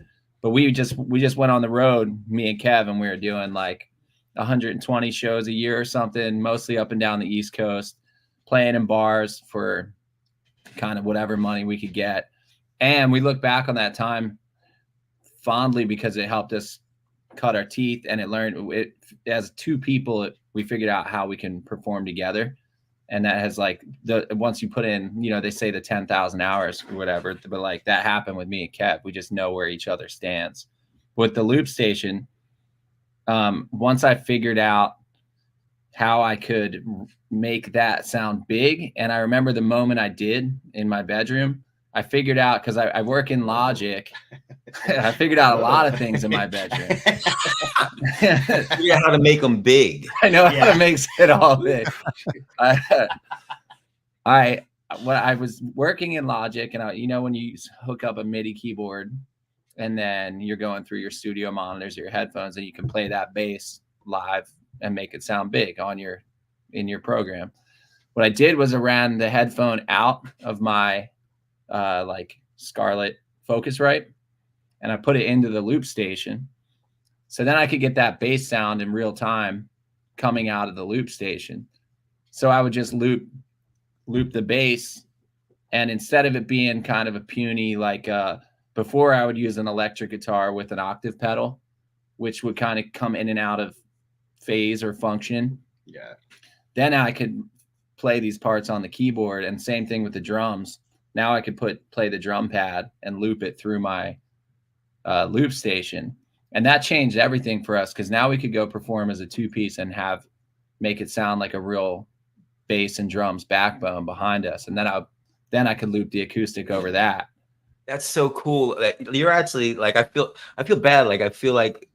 Speaker 4: But we just went on the road, me and Kevin. We were doing like 120 shows a year or something, mostly up and down the East Coast, playing in bars for kind of whatever money we could get. And we look back on that time fondly, because it helped us cut our teeth, and as two people, we figured out how we can perform together. And that has once you put in, you know, they say the 10,000 hours or whatever, but like that happened with me and Kev. We just know where each other stands. With the loop station, once I figured out how I could make that sound big, and I remember the moment I did in my bedroom, I figured out, because I work in Logic, I figured out a lot of things in my bedroom.
Speaker 3: Yeah, how to make them big.
Speaker 4: I know how to make it all big. I was working in Logic, and you know, when you hook up a MIDI keyboard and then you're going through your studio monitors or your headphones, and you can play that bass live and make it sound big in your program. What I did was I ran the headphone out of my like Scarlett Focusrite, and I put it into the loop station. So then I could get that bass sound in real time coming out of the loop station. So I would just loop the bass, and instead of it being kind of a puny, like before, I would use an electric guitar with an octave pedal, which would kind of come in and out of phase or function.
Speaker 5: Yeah.
Speaker 4: Then I could play these parts on the keyboard, and same thing with the drums. Now I could play the drum pad and loop it through my loop station. And that changed everything for us, because now we could go perform as a 2-piece and make it sound like a real bass and drums backbone behind us. And then I could loop the acoustic over that.
Speaker 3: That's so cool. You're actually like, I feel bad. Like, I feel like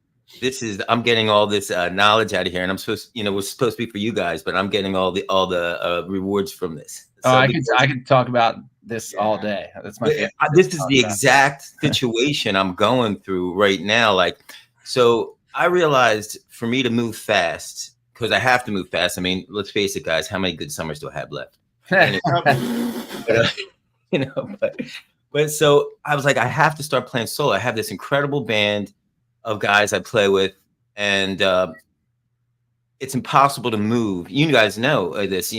Speaker 3: I'm getting all this knowledge out of here, and I'm supposed, it was supposed to be for you guys, but I'm getting all the rewards from this.
Speaker 4: So I could talk about this all day. That's my favorite.
Speaker 3: This is the exact situation I'm going through right now. Like, so I realized for me to move fast, because I have to move fast. I mean, let's face it, guys. How many good summers do I have left? But so I was like, I have to start playing solo. I have this incredible band of guys I play with, and it's impossible to move. You guys know this,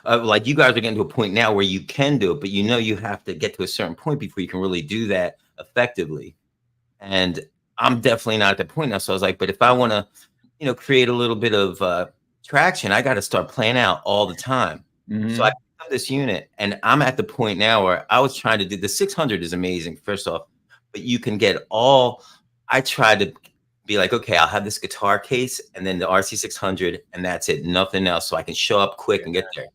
Speaker 3: like you guys are getting to a point now where you can do it, but you have to get to a certain point before you can really do that effectively. And I'm definitely not at that point now. So I was like, but if I want to, create a little bit of traction, I got to start playing out all the time. Mm-hmm. So I picked up this unit, and I'm at the point now where I was trying to do the 600 is amazing, first off, but you can get I tried to be like, okay, I'll have this guitar case and then the RC600, and that's it, nothing else, so I can show up quick and get there.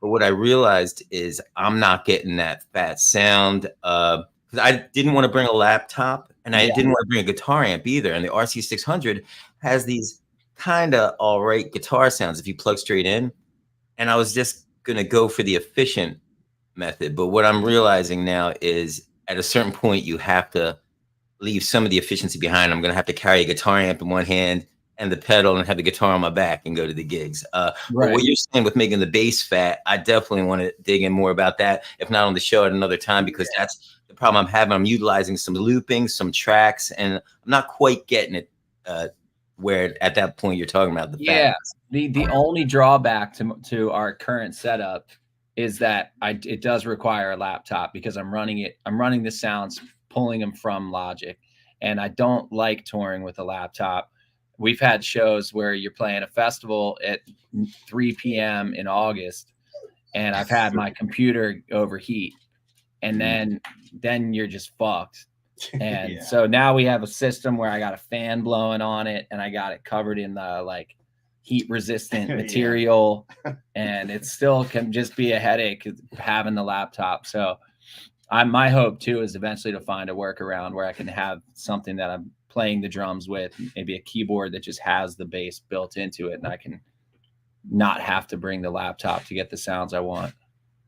Speaker 3: But what I realized is I'm not getting that fat sound, because I didn't want to bring a laptop, and I didn't want to bring a guitar amp either. And the RC600 has these kind of all right guitar sounds if you plug straight in. And I was just going to go for the efficient method. But what I'm realizing now is at a certain point, you have to leave some of the efficiency behind. I'm going to have to carry a guitar amp in one hand and the pedal, and have the guitar on my back and go to the gigs. Right. But what you're saying with making the bass fat, I definitely want to dig in more about that, if not on the show at another time, because that's the problem I'm having. I'm utilizing some looping, some tracks, and I'm not quite getting it where at that point you're talking about the fat.
Speaker 4: The only drawback to our current setup is that it does require a laptop, because I'm running the sounds, pulling them from Logic, and I don't like touring with a laptop. We've had shows where you're playing a festival at 3 p.m. in August, and I've had my computer overheat, and then you're just fucked. And so now we have a system where I got a fan blowing on it, and I got it covered in the like heat resistant material, and it still can just be a headache having the laptop. So my hope too is eventually to find a workaround where I can have something that I'm playing the drums with, maybe a keyboard that just has the bass built into it, and I can not have to bring the laptop to get the sounds I want.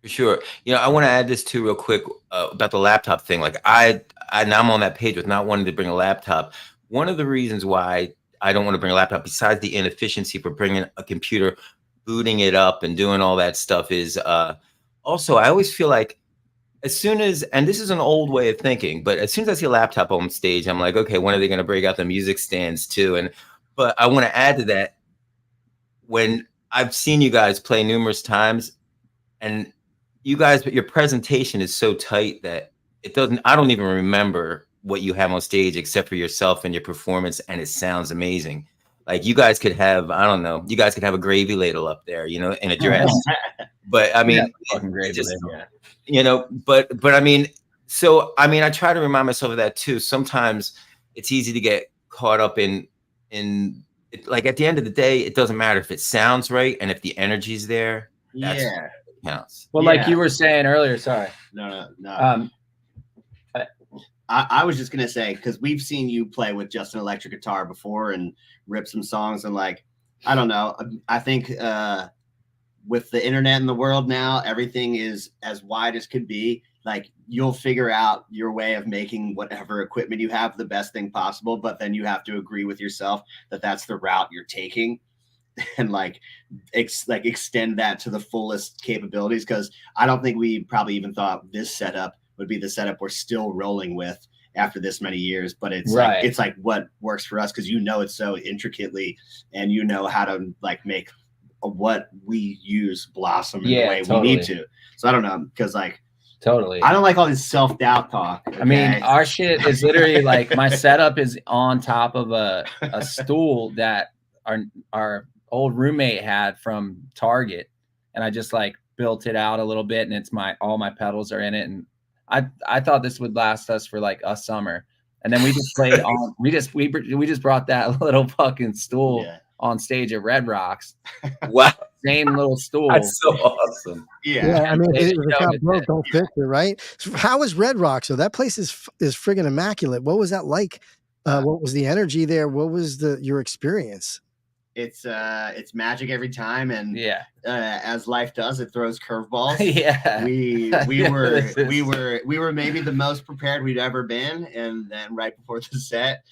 Speaker 3: For sure. I want to add this too real quick about the laptop thing. Like now I'm on that page with not wanting to bring a laptop. One of the reasons why I don't want to bring a laptop, besides the inefficiency for bringing a computer, booting it up and doing all that stuff, is also I always feel like as soon as, and this is an old way of thinking, but as soon as I see a laptop on stage, I'm like, okay, when are they going to break out the music stands too? But I want to add to that, when I've seen you guys play numerous times, and you guys, your presentation is so tight that I don't even remember what you have on stage except for yourself and your performance, and it sounds amazing. Like you guys could have, I don't know, you guys could have a gravy ladle up there, in a dress. But I mean,
Speaker 4: fucking gravy
Speaker 3: ladle. But I mean, so I mean, I try to remind myself of that too. Sometimes it's easy to get caught up in like at the end of the day, it doesn't matter if it sounds right and if the energy's there. That's what counts.
Speaker 4: Well, like you were saying earlier, sorry.
Speaker 5: No. I was just gonna say, because we've seen you play with just an electric guitar before and rip some songs, and like, I don't know. I think with the internet in the world now, everything is as wide as could be. like you'll figure out your way of making whatever equipment you have the best thing possible, but then you have to agree with yourself that that's the route you're taking, and like extend that to the fullest capabilities. Because I don't think we probably even thought this setup would be the setup we're still rolling with after this many years, but it's
Speaker 4: Right.
Speaker 5: it's like what works for us, because it's so intricately, and how to like make what we use blossom in the way we need to. So I don't know, because like
Speaker 4: Totally.
Speaker 5: I don't like all this self-doubt talk. Okay?
Speaker 4: I mean, our shit is literally like my setup is on top of a stool that our old roommate had from Target, and I just like built it out a little bit, and it's all my pedals are in it, and I thought this would last us for like a summer, and then we just played on. We just brought that little fucking stool on stage at Red Rocks.
Speaker 3: Wow.
Speaker 4: Same little stool.
Speaker 3: That's so awesome.
Speaker 5: Yeah.
Speaker 2: I mean, if it's not broke, don't fix it, right? So how was Red Rocks? So that place is friggin' immaculate. What was that like? What was the energy there? What was your experience?
Speaker 5: It's magic every time, and
Speaker 4: yeah,
Speaker 5: as life does, it throws curveballs.
Speaker 4: Yeah,
Speaker 5: we were maybe the most prepared we'd ever been, and then right before the set,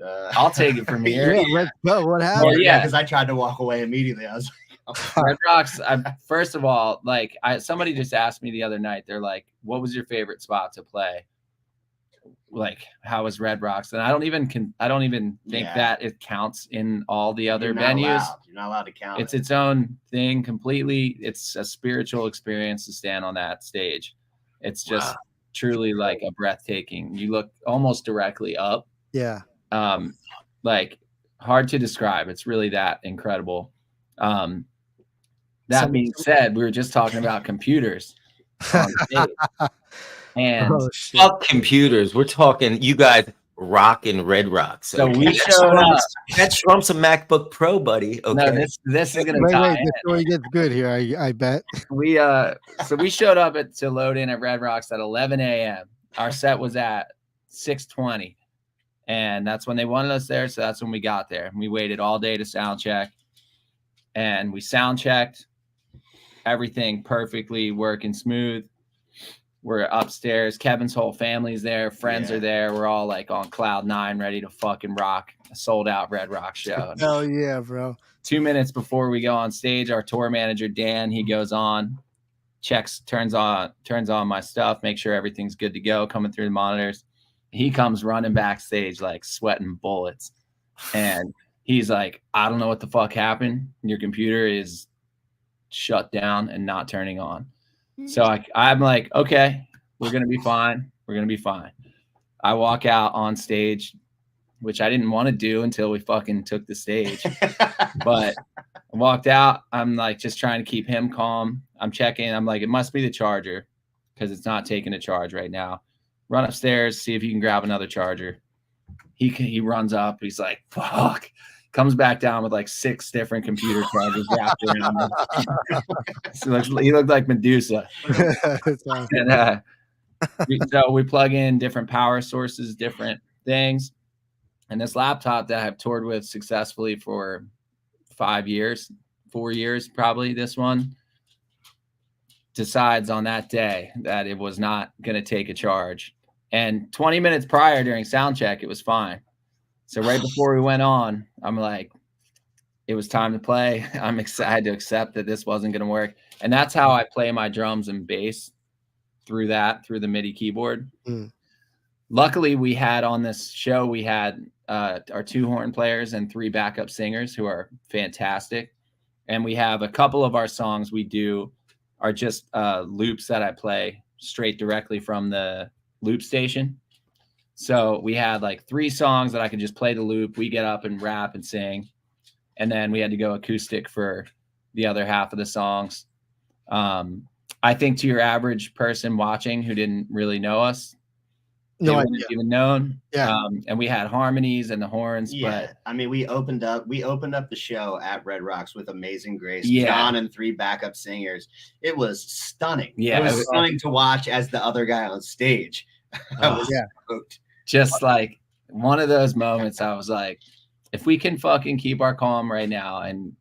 Speaker 4: I'll take it from here.
Speaker 2: Yeah, let's go. What happened?
Speaker 5: Well, yeah, because I tried to walk away immediately. I was like,
Speaker 4: Red Rocks. First of all, like somebody just asked me the other night. They're like, "What was your favorite spot to play?" Like, how was Red Rocks? And I don't even think that it counts in all the other venues.
Speaker 5: You're not allowed to count.
Speaker 4: It's its own thing completely. It's a spiritual experience to stand on that stage. It's just truly like a breathtaking. You look almost directly up.
Speaker 2: Yeah.
Speaker 4: Like hard to describe. It's really that incredible. That being said, we were just talking about computers on stage. And
Speaker 3: fuck computers. We're talking you guys rocking Red Rocks.
Speaker 4: So we showed up.
Speaker 3: That trumps a MacBook Pro, buddy. Okay.
Speaker 4: No, this is gonna
Speaker 2: wait. The story gets good here. I bet.
Speaker 4: So we showed up to load in at Red Rocks at 11 a.m. Our set was at 6:20, and that's when they wanted us there. So that's when we got there. We waited all day to sound check, and we sound checked. Everything perfectly working smooth. We're upstairs. Kevin's whole family's there. Friends are there. We're all like on cloud 9, ready to fucking rock a sold out Red Rock show.
Speaker 2: Hell yeah, bro.
Speaker 4: 2 minutes before we go on stage, our tour manager, Dan, he goes on, turns on my stuff, make sure everything's good to go, coming through the monitors. He comes running backstage like sweating bullets. And he's like, I don't know what the fuck happened. Your computer is shut down and not turning on. So I'm like, okay, we're going to be fine. We're going to be fine. I walk out on stage, which I didn't want to do until we fucking took the stage. But I walked out. I'm like just trying to keep him calm. I'm checking. I'm like, it must be the charger because it's not taking a charge right now. Run upstairs, see if you can grab another charger. He runs up. He's like, fuck. Comes back down with like 6 different computer chargers wrapped around him. He looked like Medusa. And so we plug in different power sources, different things. And this laptop that I've toured with successfully for 4 years probably, this one, decides on that day that it was not going to take a charge. And 20 minutes prior during sound check, it was fine. So right before we went on, I'm like, it was time to play. I'm excited to accept that this wasn't going to work. And that's how I play my drums and bass through the MIDI keyboard. Luckily, we had on this show, we had our 2 horn players and 3 backup singers who are fantastic. And we have a couple of our songs we do are just loops that I play straight directly from the loop station. So we had like 3 songs that I could just play the loop. We get up and rap and sing. And then we had to go acoustic for the other half of the songs. I think to your average person watching who didn't really know us, they wouldn't even known.
Speaker 2: Yeah.
Speaker 4: And we had harmonies and the horns.
Speaker 5: Yeah.
Speaker 4: But
Speaker 5: I mean, we opened up the show at Red Rocks with Amazing Grace,
Speaker 4: Yeah.
Speaker 5: John and 3 backup singers. It was stunning.
Speaker 4: Yeah.
Speaker 5: It was stunning to watch as the other guy on stage. I was hooked.
Speaker 4: Just like one of those moments, I was like, if we can fucking keep our calm right now and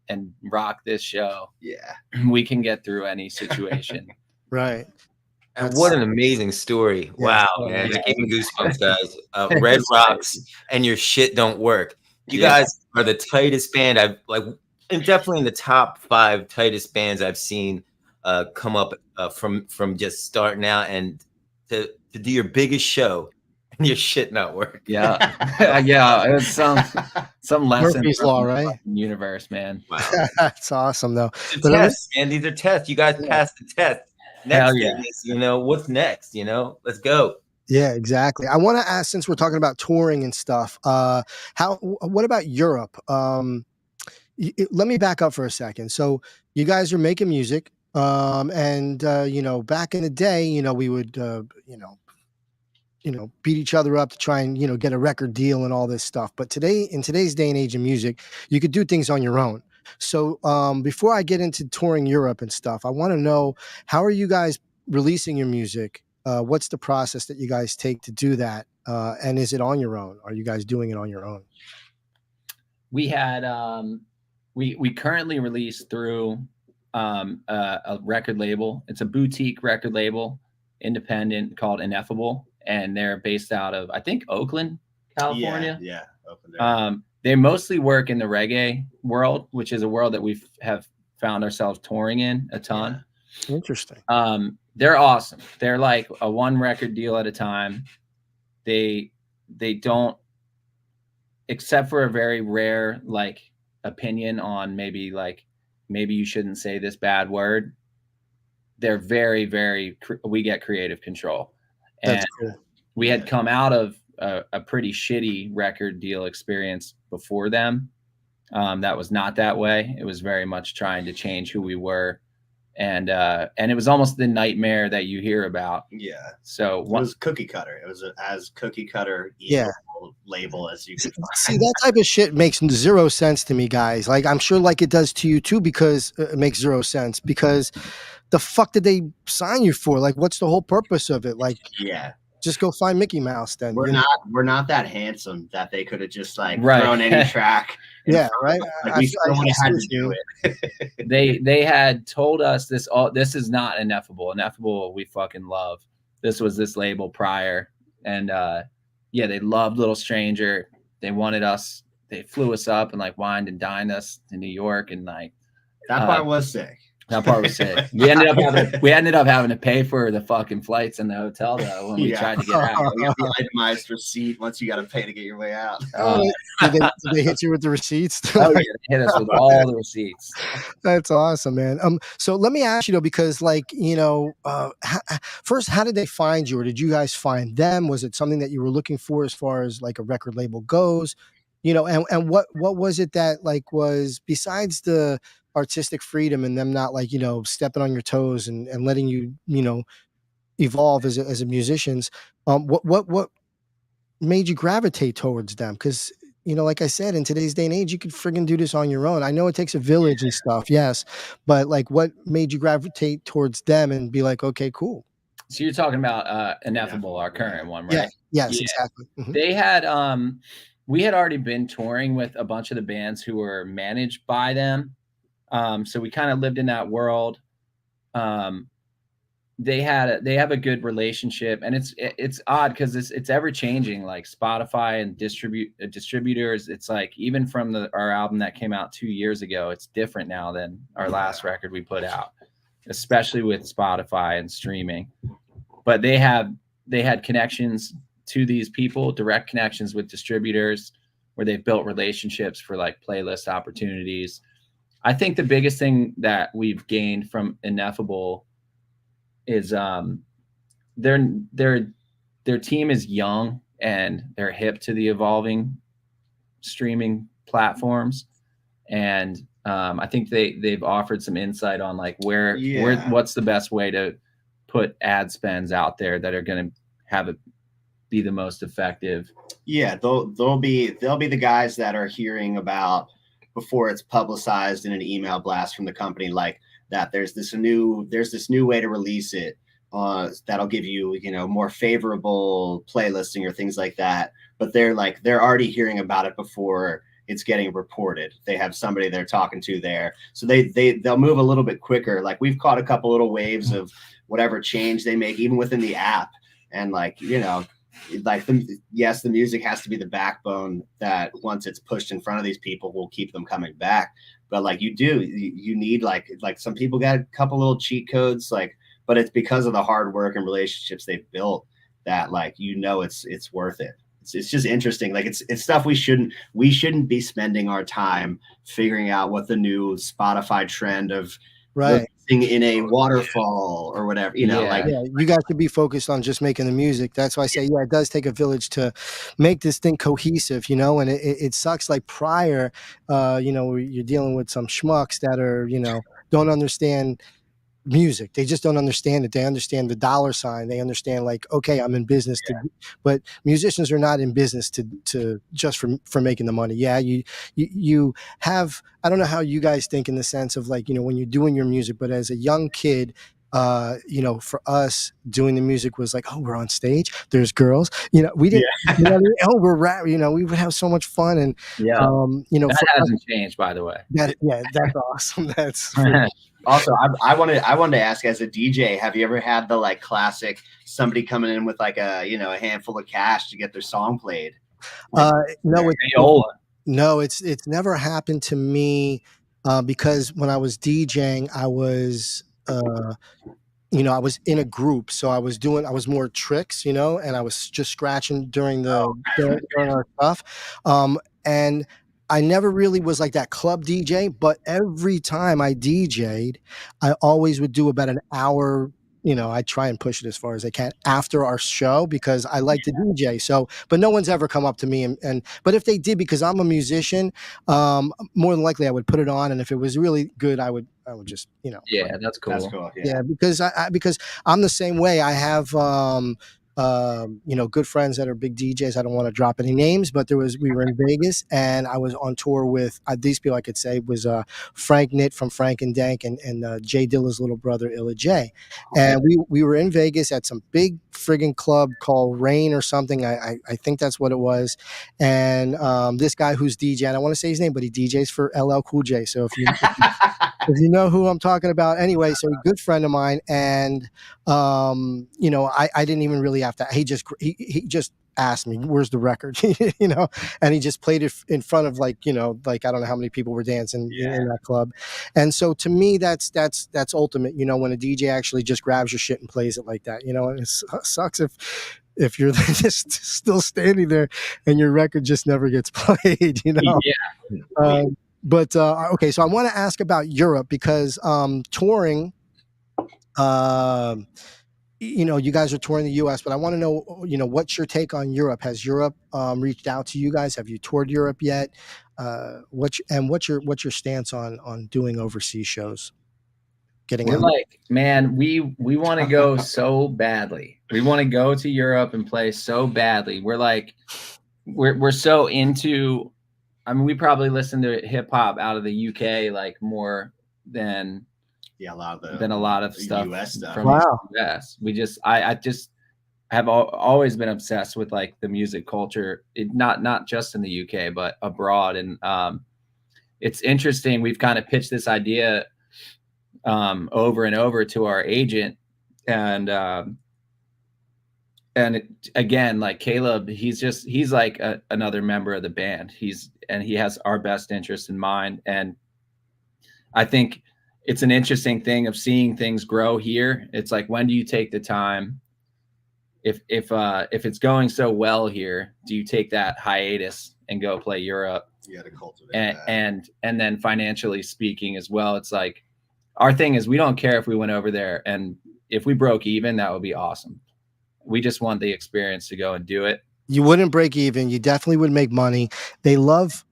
Speaker 4: rock this show,
Speaker 5: Yeah,
Speaker 4: we can get through any situation.
Speaker 2: Right.
Speaker 3: And what an amazing story.
Speaker 2: Yes.
Speaker 3: Wow, man.
Speaker 4: Yeah.
Speaker 3: That gave me goosebumps, guys. Red Rocks and Your Shit Don't Work. You
Speaker 4: Yeah.
Speaker 3: guys are the tightest band I've and definitely in the top 5 tightest bands I've seen come up from just starting out and to do your biggest show and your shit not work.
Speaker 4: Yeah. Yeah. It was some lesson
Speaker 2: Murphy's
Speaker 4: from
Speaker 2: Law,
Speaker 4: the
Speaker 2: right?
Speaker 4: fucking universe, man.
Speaker 3: Wow.
Speaker 2: That's awesome, though.
Speaker 3: It's a
Speaker 2: But at least-
Speaker 3: test, man. These are tests. You guys passed the test. Next
Speaker 4: Hell
Speaker 3: thing
Speaker 4: yeah.
Speaker 3: is, what's next? Let's go.
Speaker 2: Yeah, exactly. I want to ask, since we're talking about touring and stuff, what about Europe? Let me back up for a second. So you guys are making music, and back in the day, we would, beat each other up to try and get a record deal and all this stuff. But in today's day and age of music, you could do things on your own. So before I get into touring Europe and stuff, I want to know, how are you guys releasing your music? What's the process that you guys take to do that? And is it on your own? Are you guys doing it on your own?
Speaker 4: We had we currently release through a record label. It's a boutique record label, independent, called Ineffable, and they're based out of, I think, Oakland, California.
Speaker 5: Yeah, Oakland.
Speaker 4: They mostly work in the reggae world, which is a world that we have found ourselves touring in a ton.
Speaker 2: Yeah. Interesting.
Speaker 4: They're awesome. They're like a 1 record deal at a time. They don't, except for a very rare opinion on maybe you shouldn't say this bad word. They're very, very, we get creative control. And
Speaker 2: That's cool.
Speaker 4: we had come out of a pretty shitty record deal experience before them. That was not that way. It was very much trying to change who we were. And it was almost the nightmare that you hear about.
Speaker 5: Yeah.
Speaker 4: So
Speaker 5: it was cookie cutter. It was as cookie cutter label as you could find.
Speaker 2: See, that type of shit makes zero sense to me, guys. Like, I'm sure it does to you too, because it makes zero sense. Because the fuck did they sign you for? Like, what's the whole purpose of it? Like,
Speaker 5: yeah,
Speaker 2: just go find Mickey Mouse then.
Speaker 5: We're not that handsome that they could have just
Speaker 4: Right.
Speaker 5: thrown any track.
Speaker 2: Yeah, right.
Speaker 5: We still would have had to do it.
Speaker 4: They had told us this is not Ineffable. Ineffable we fucking love. This was this label prior, and they loved Little Stranger. They wanted us. They flew us up and wined and dined us to New York, and
Speaker 5: that part was sick.
Speaker 4: That part was sick. We ended up having to pay for the fucking flights in the hotel though when we tried to get out.
Speaker 5: We got the itemized receipt once you got to pay to get your way out.
Speaker 2: Did they hit you with the receipts?
Speaker 4: Oh yeah, they hit us with all the receipts.
Speaker 2: That's awesome, man. So let me ask you though, because first, how did they find you, or did you guys find them? Was it something that you were looking for as far as a record label goes? And what was it that was, besides the artistic freedom and them not stepping on your toes and letting you evolve as a musicians, what made you gravitate towards them? Because like I said, in today's day and age, you could friggin' do this on your own. I know it takes a village and stuff, yes, but what made you gravitate towards them and be like, okay, cool?
Speaker 4: So you're talking about Ineffable, our current one, right?
Speaker 2: Yeah. Yes, exactly. Mm-hmm.
Speaker 4: They had we had already been touring with a bunch of the bands who were managed by them. So we kind of lived in that world. They have a good relationship, and it's odd because it's ever changing. Like Spotify and distributors, it's even from our album that came out 2 years ago, it's different now than our last record we put out, especially with Spotify and streaming. But they had connections to these people, direct connections with distributors, where they've built relationships for playlist opportunities. I think the biggest thing that we've gained from Ineffable is their team is young and they're hip to the evolving streaming platforms, and I think they've offered some insight on where what's the best way to put ad spends out there that are going to have it be the most effective.
Speaker 5: Yeah, they'll be the guys that are hearing about before it's publicized in an email blast from the company that there's this new way to release it that'll give you more favorable playlisting or things like that. But they're already hearing about it before it's getting reported. They have somebody they're talking to there, so they'll move a little bit quicker. We've caught a couple little waves of whatever change they make, even within the app. And like, you know, like yes, the music has to be the backbone that once it's pushed in front of these people will keep them coming back. But like you need like some people got a couple little cheat codes, like, but it's because of the hard work and relationships they've built that, like, you know, it's worth it. It's just interesting. Like it's stuff we shouldn't be spending our time figuring out what the new Spotify trend of
Speaker 2: Right.
Speaker 5: in a waterfall or whatever, you know, like
Speaker 2: you guys should be focused on just making the music. That's why I say, it does take a village to make this thing cohesive, you know, and it sucks. Like prior, you know, you're dealing with some schmucks that are, you know, don't understand music. They just don't understand it. They understand the dollar sign. They understand like, okay, I'm in business but musicians are not in business to just for making the money. Yeah. You have, I don't know how you guys think in the sense of like, you know, when you're doing your music, but as a young kid, you know, for us doing the music was like, oh, we're on stage, there's girls, you know, we didn't, you know what I mean? Oh, we're rap, you know, we would have so much fun. And, you know,
Speaker 4: that hasn't changed, by the way.
Speaker 2: That's awesome. That's
Speaker 5: also, I wanted to ask, as a DJ, have you ever had the like classic somebody coming in with like a, you know, a handful of cash to get their song played?
Speaker 2: No, it's never happened to me, because when I was DJing, I was you know, I was in a group, so I was more tricks, you know, and I was just scratching during during our stuff, and I never really was like that club DJ, but every time I DJ'd, I always would do about an hour. You know, I try and push it as far as I can after our show because I like to DJ. So, but no one's ever come up to me but if they did, because I'm a musician, more than likely I would put it on, and if it was really good, I would just, you know.
Speaker 4: Yeah, that's cool.
Speaker 5: That's cool.
Speaker 2: Yeah, because because I'm the same way. I have you know, good friends that are big DJs. I don't want to drop any names, but we were in Vegas and I was on tour with these people. I could say was Frank Nitt from Frank and Dank and Jay Dilla's little brother Illa J, and we were in Vegas at some big friggin' club called Rain or something. I think that's what it was, and this guy who's DJing, I don't want to say his name, but he DJs for LL Cool J. So if you know who I'm talking about, anyway, so a good friend of mine, and you know, I didn't even really have to. He just asked me, "Where's the record?" You know, and he just played it in front of like, you know, like I don't know how many people were dancing in that club, and so to me, that's ultimate. You know, when a DJ actually just grabs your shit and plays it like that. You know, and it sucks if you're just still standing there and your record just never gets played. You know.
Speaker 4: Yeah.
Speaker 2: But okay, so I want to ask about Europe because touring, you know, you guys are touring the U.S., but I want to know, you know, what's your take on Europe? Has Europe reached out to you guys? Have you toured Europe yet? What's your stance on doing overseas shows?
Speaker 4: We're like, man, we want to go so badly. We want to go to Europe and play so badly. We're like, we're so into. I mean, we probably listen to hip hop out of the UK like more than a lot of stuff
Speaker 5: US stuff.
Speaker 4: From the US. I just have always been obsessed with like the music culture, not just in the UK but abroad, and it's interesting. We've kind of pitched this idea over and over to our agent, and again, like Caleb, he's like another member of the band. He has our best interest in mind. And I think it's an interesting thing of seeing things grow here. It's like, when do you take the time? If it's going so well here, do you take that hiatus and go play Europe?
Speaker 5: You got to cultivate that.
Speaker 4: And then financially speaking as well, it's like, our thing is we don't care if we went over there and if we broke even, that would be awesome. We just want the experience to go and do it.
Speaker 2: You wouldn't break even. You definitely would make money. They love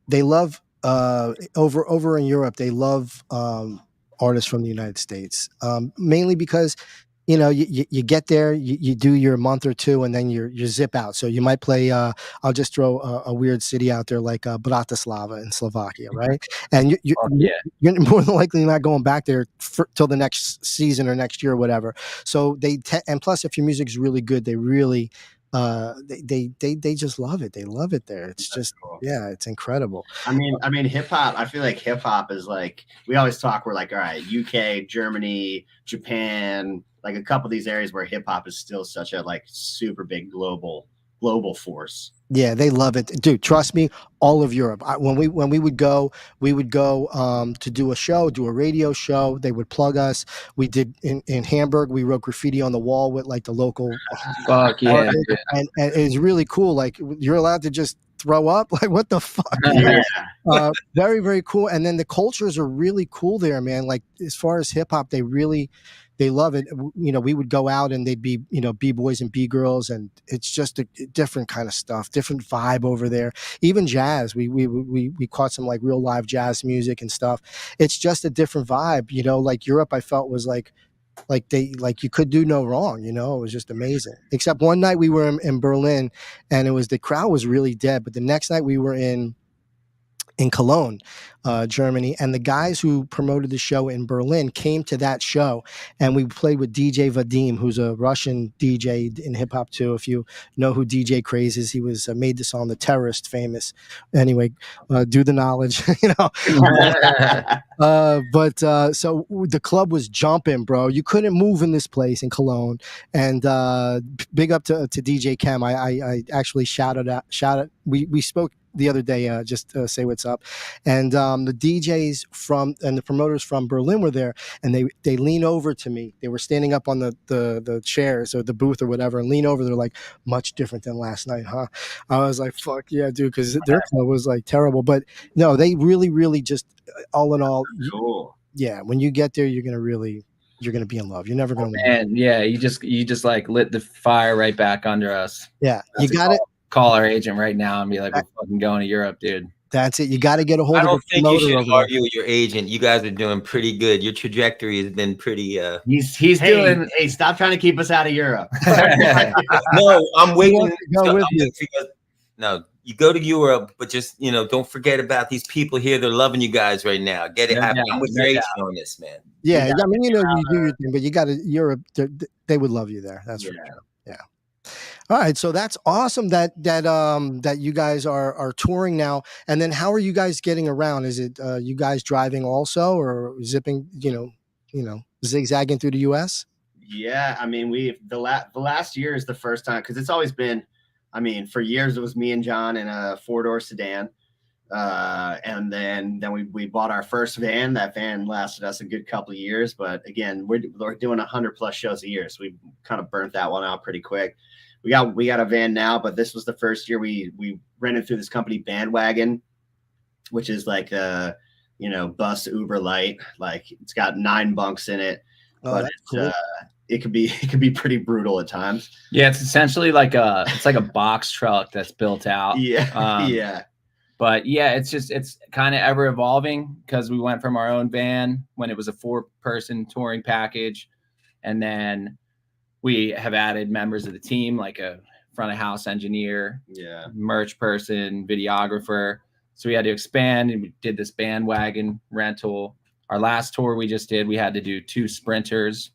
Speaker 2: over in Europe. They love artists from the United States, mainly because, you know, you get there, you do your month or two, and then you zip out. So you might play. I'll just throw a weird city out there like Bratislava in Slovakia, right? And you're more than likely not going back there till the next season or next year or whatever. So and plus, if your music's really good, they really they just love it. They love it there. It's
Speaker 5: That's
Speaker 2: just
Speaker 5: cool.
Speaker 2: yeah, it's incredible.
Speaker 5: I mean, hip hop. I feel like hip hop is like we always talk. We're like, all right, UK, Germany, Japan, like a couple of these areas where hip hop is still such a like super big global force.
Speaker 2: Yeah, they love it, dude. Trust me, all of Europe. When we would go, to do a show, do a radio show. They would plug us. We did in Hamburg. We wrote graffiti on the wall with like the local
Speaker 4: Fuck yeah.
Speaker 2: artist, and it's really cool. Like you're allowed to just throw up. Like what the fuck?
Speaker 5: Yeah.
Speaker 2: Very very cool. And then the cultures are really cool there, man. Like as far as hip hop, they love it. You know, we would go out and they'd be, you know, B-boys and B-girls, and it's just a different kind of stuff, different vibe over there. Even jazz, we caught some like real live jazz music and stuff. It's just a different vibe, you know. Like Europe, I felt was like you could do no wrong, you know. It was just amazing. Except one night we were in Berlin, and it was the crowd was really dead. But the next night we were in Cologne, Germany, and the guys who promoted the show in Berlin came to that show, and we played with DJ Vadim, who's a Russian DJ in hip hop too. If you know who DJ Craze is, he was made the song "The Terrorist" famous. Anyway, do the knowledge, you know. So the club was jumping, bro. You couldn't move in this place in Cologne. And big up to DJ Chem. I actually shouted. We spoke the other day, just say what's up. And the DJs and the promoters from Berlin were there, and they lean over to me. They were standing up on the chairs or the booth or whatever, and lean over. They're like, much different than last night, huh? I was like, fuck yeah, dude, because their club was like terrible. But no, they really just, all in all,
Speaker 5: Cool.
Speaker 2: yeah, when you get there, you're gonna be in love. You're never gonna leave.
Speaker 4: And yeah, you just like lit the fire right back under us.
Speaker 2: Yeah, you got it.
Speaker 4: Call our agent right now and be like, we're fucking going to Europe, dude.
Speaker 2: That's it. You got to get a hold of.
Speaker 3: I don't think you should argue with your agent. You guys are doing pretty good. Your trajectory has been pretty.
Speaker 4: He's doing.
Speaker 5: Hey, stop trying to keep us out of Europe.
Speaker 3: No, I'm waiting.
Speaker 2: Go with you.
Speaker 3: No, you go to Europe, but just don't forget about these people here. They're loving you guys right now. Get it happen. I'm with your agent on this, man.
Speaker 2: Yeah, I mean, you do your thing, but you got to Europe. They would love you there. That's for sure. Yeah. All right, so that's awesome that you guys are touring now. And then how are you guys getting around? Is it you guys driving also, or zipping, zigzagging through the U.S.?
Speaker 5: Yeah, I mean, the last year is the first time, because it's always been, I mean, for years it was me and John in a 4-door sedan, and then we bought our first van. That van lasted us a good couple of years, but again, we're doing 100+ shows a year, so we kind of burnt that one out pretty quick. We got a van now, but this was the first year we rented through this company Bandwagon, which is like a bus Uber light. Like it's got 9 bunks in it, but it's cool. It could be pretty brutal at times.
Speaker 4: Yeah, it's essentially like a box truck that's built out.
Speaker 5: Yeah, yeah.
Speaker 4: But yeah, it's kind of ever evolving, because we went from our own van when it was a 4-person touring package, and then we have added members of the team, like a front of house engineer, merch person, videographer. So we had to expand, and we did this Bandwagon rental. Our last tour we just did, we had to do 2 sprinters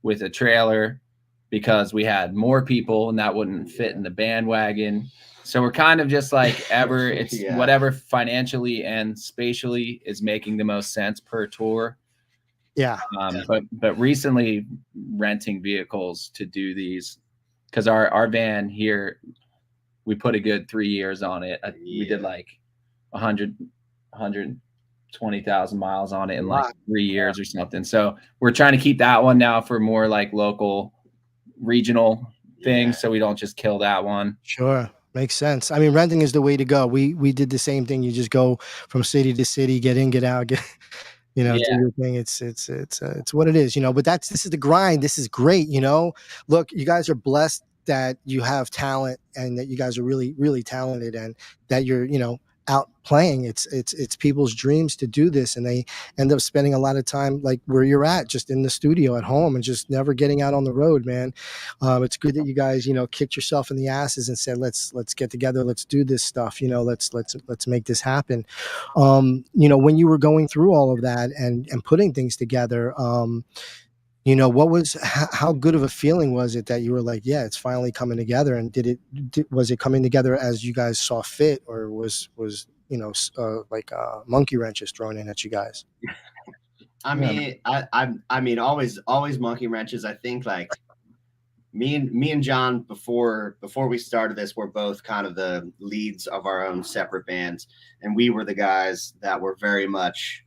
Speaker 4: with a trailer because we had more people and that wouldn't fit in the Bandwagon. So we're kind of just like it's whatever financially and spatially is making the most sense per tour.
Speaker 2: Yeah.
Speaker 4: But recently renting vehicles to do these, because our van here, we put a good 3 years on it. We did like 120,000 miles on it in like 3 years or something. So we're trying to keep that one now for more like local regional things. So we don't just kill that one. Sure.
Speaker 2: Makes sense. I mean, renting is the way to go. We did the same thing. You just go from city to city, get in, get out, do your thing. It's what it is, but this is the grind. This is great. Look, you guys are blessed that you have talent, and that you guys are really, really talented, and that you're, out playing. It's people's dreams to do this, and they end up spending a lot of time like where you're at, just in the studio at home, and just never getting out on the road, man. It's good that you guys kicked yourself in the asses and said, let's get together, let's do this stuff, let's make this happen. When you were going through all of that and putting things together, you know, what was how good of a feeling was it that you were like, yeah, it's finally coming together? And was it coming together as you guys saw fit, or was you know, like monkey wrenches thrown in at you guys?
Speaker 5: I mean, I mean, always monkey wrenches. I think like me and John before we started this, we're both kind of the leads of our own separate bands, and we were the guys that were very much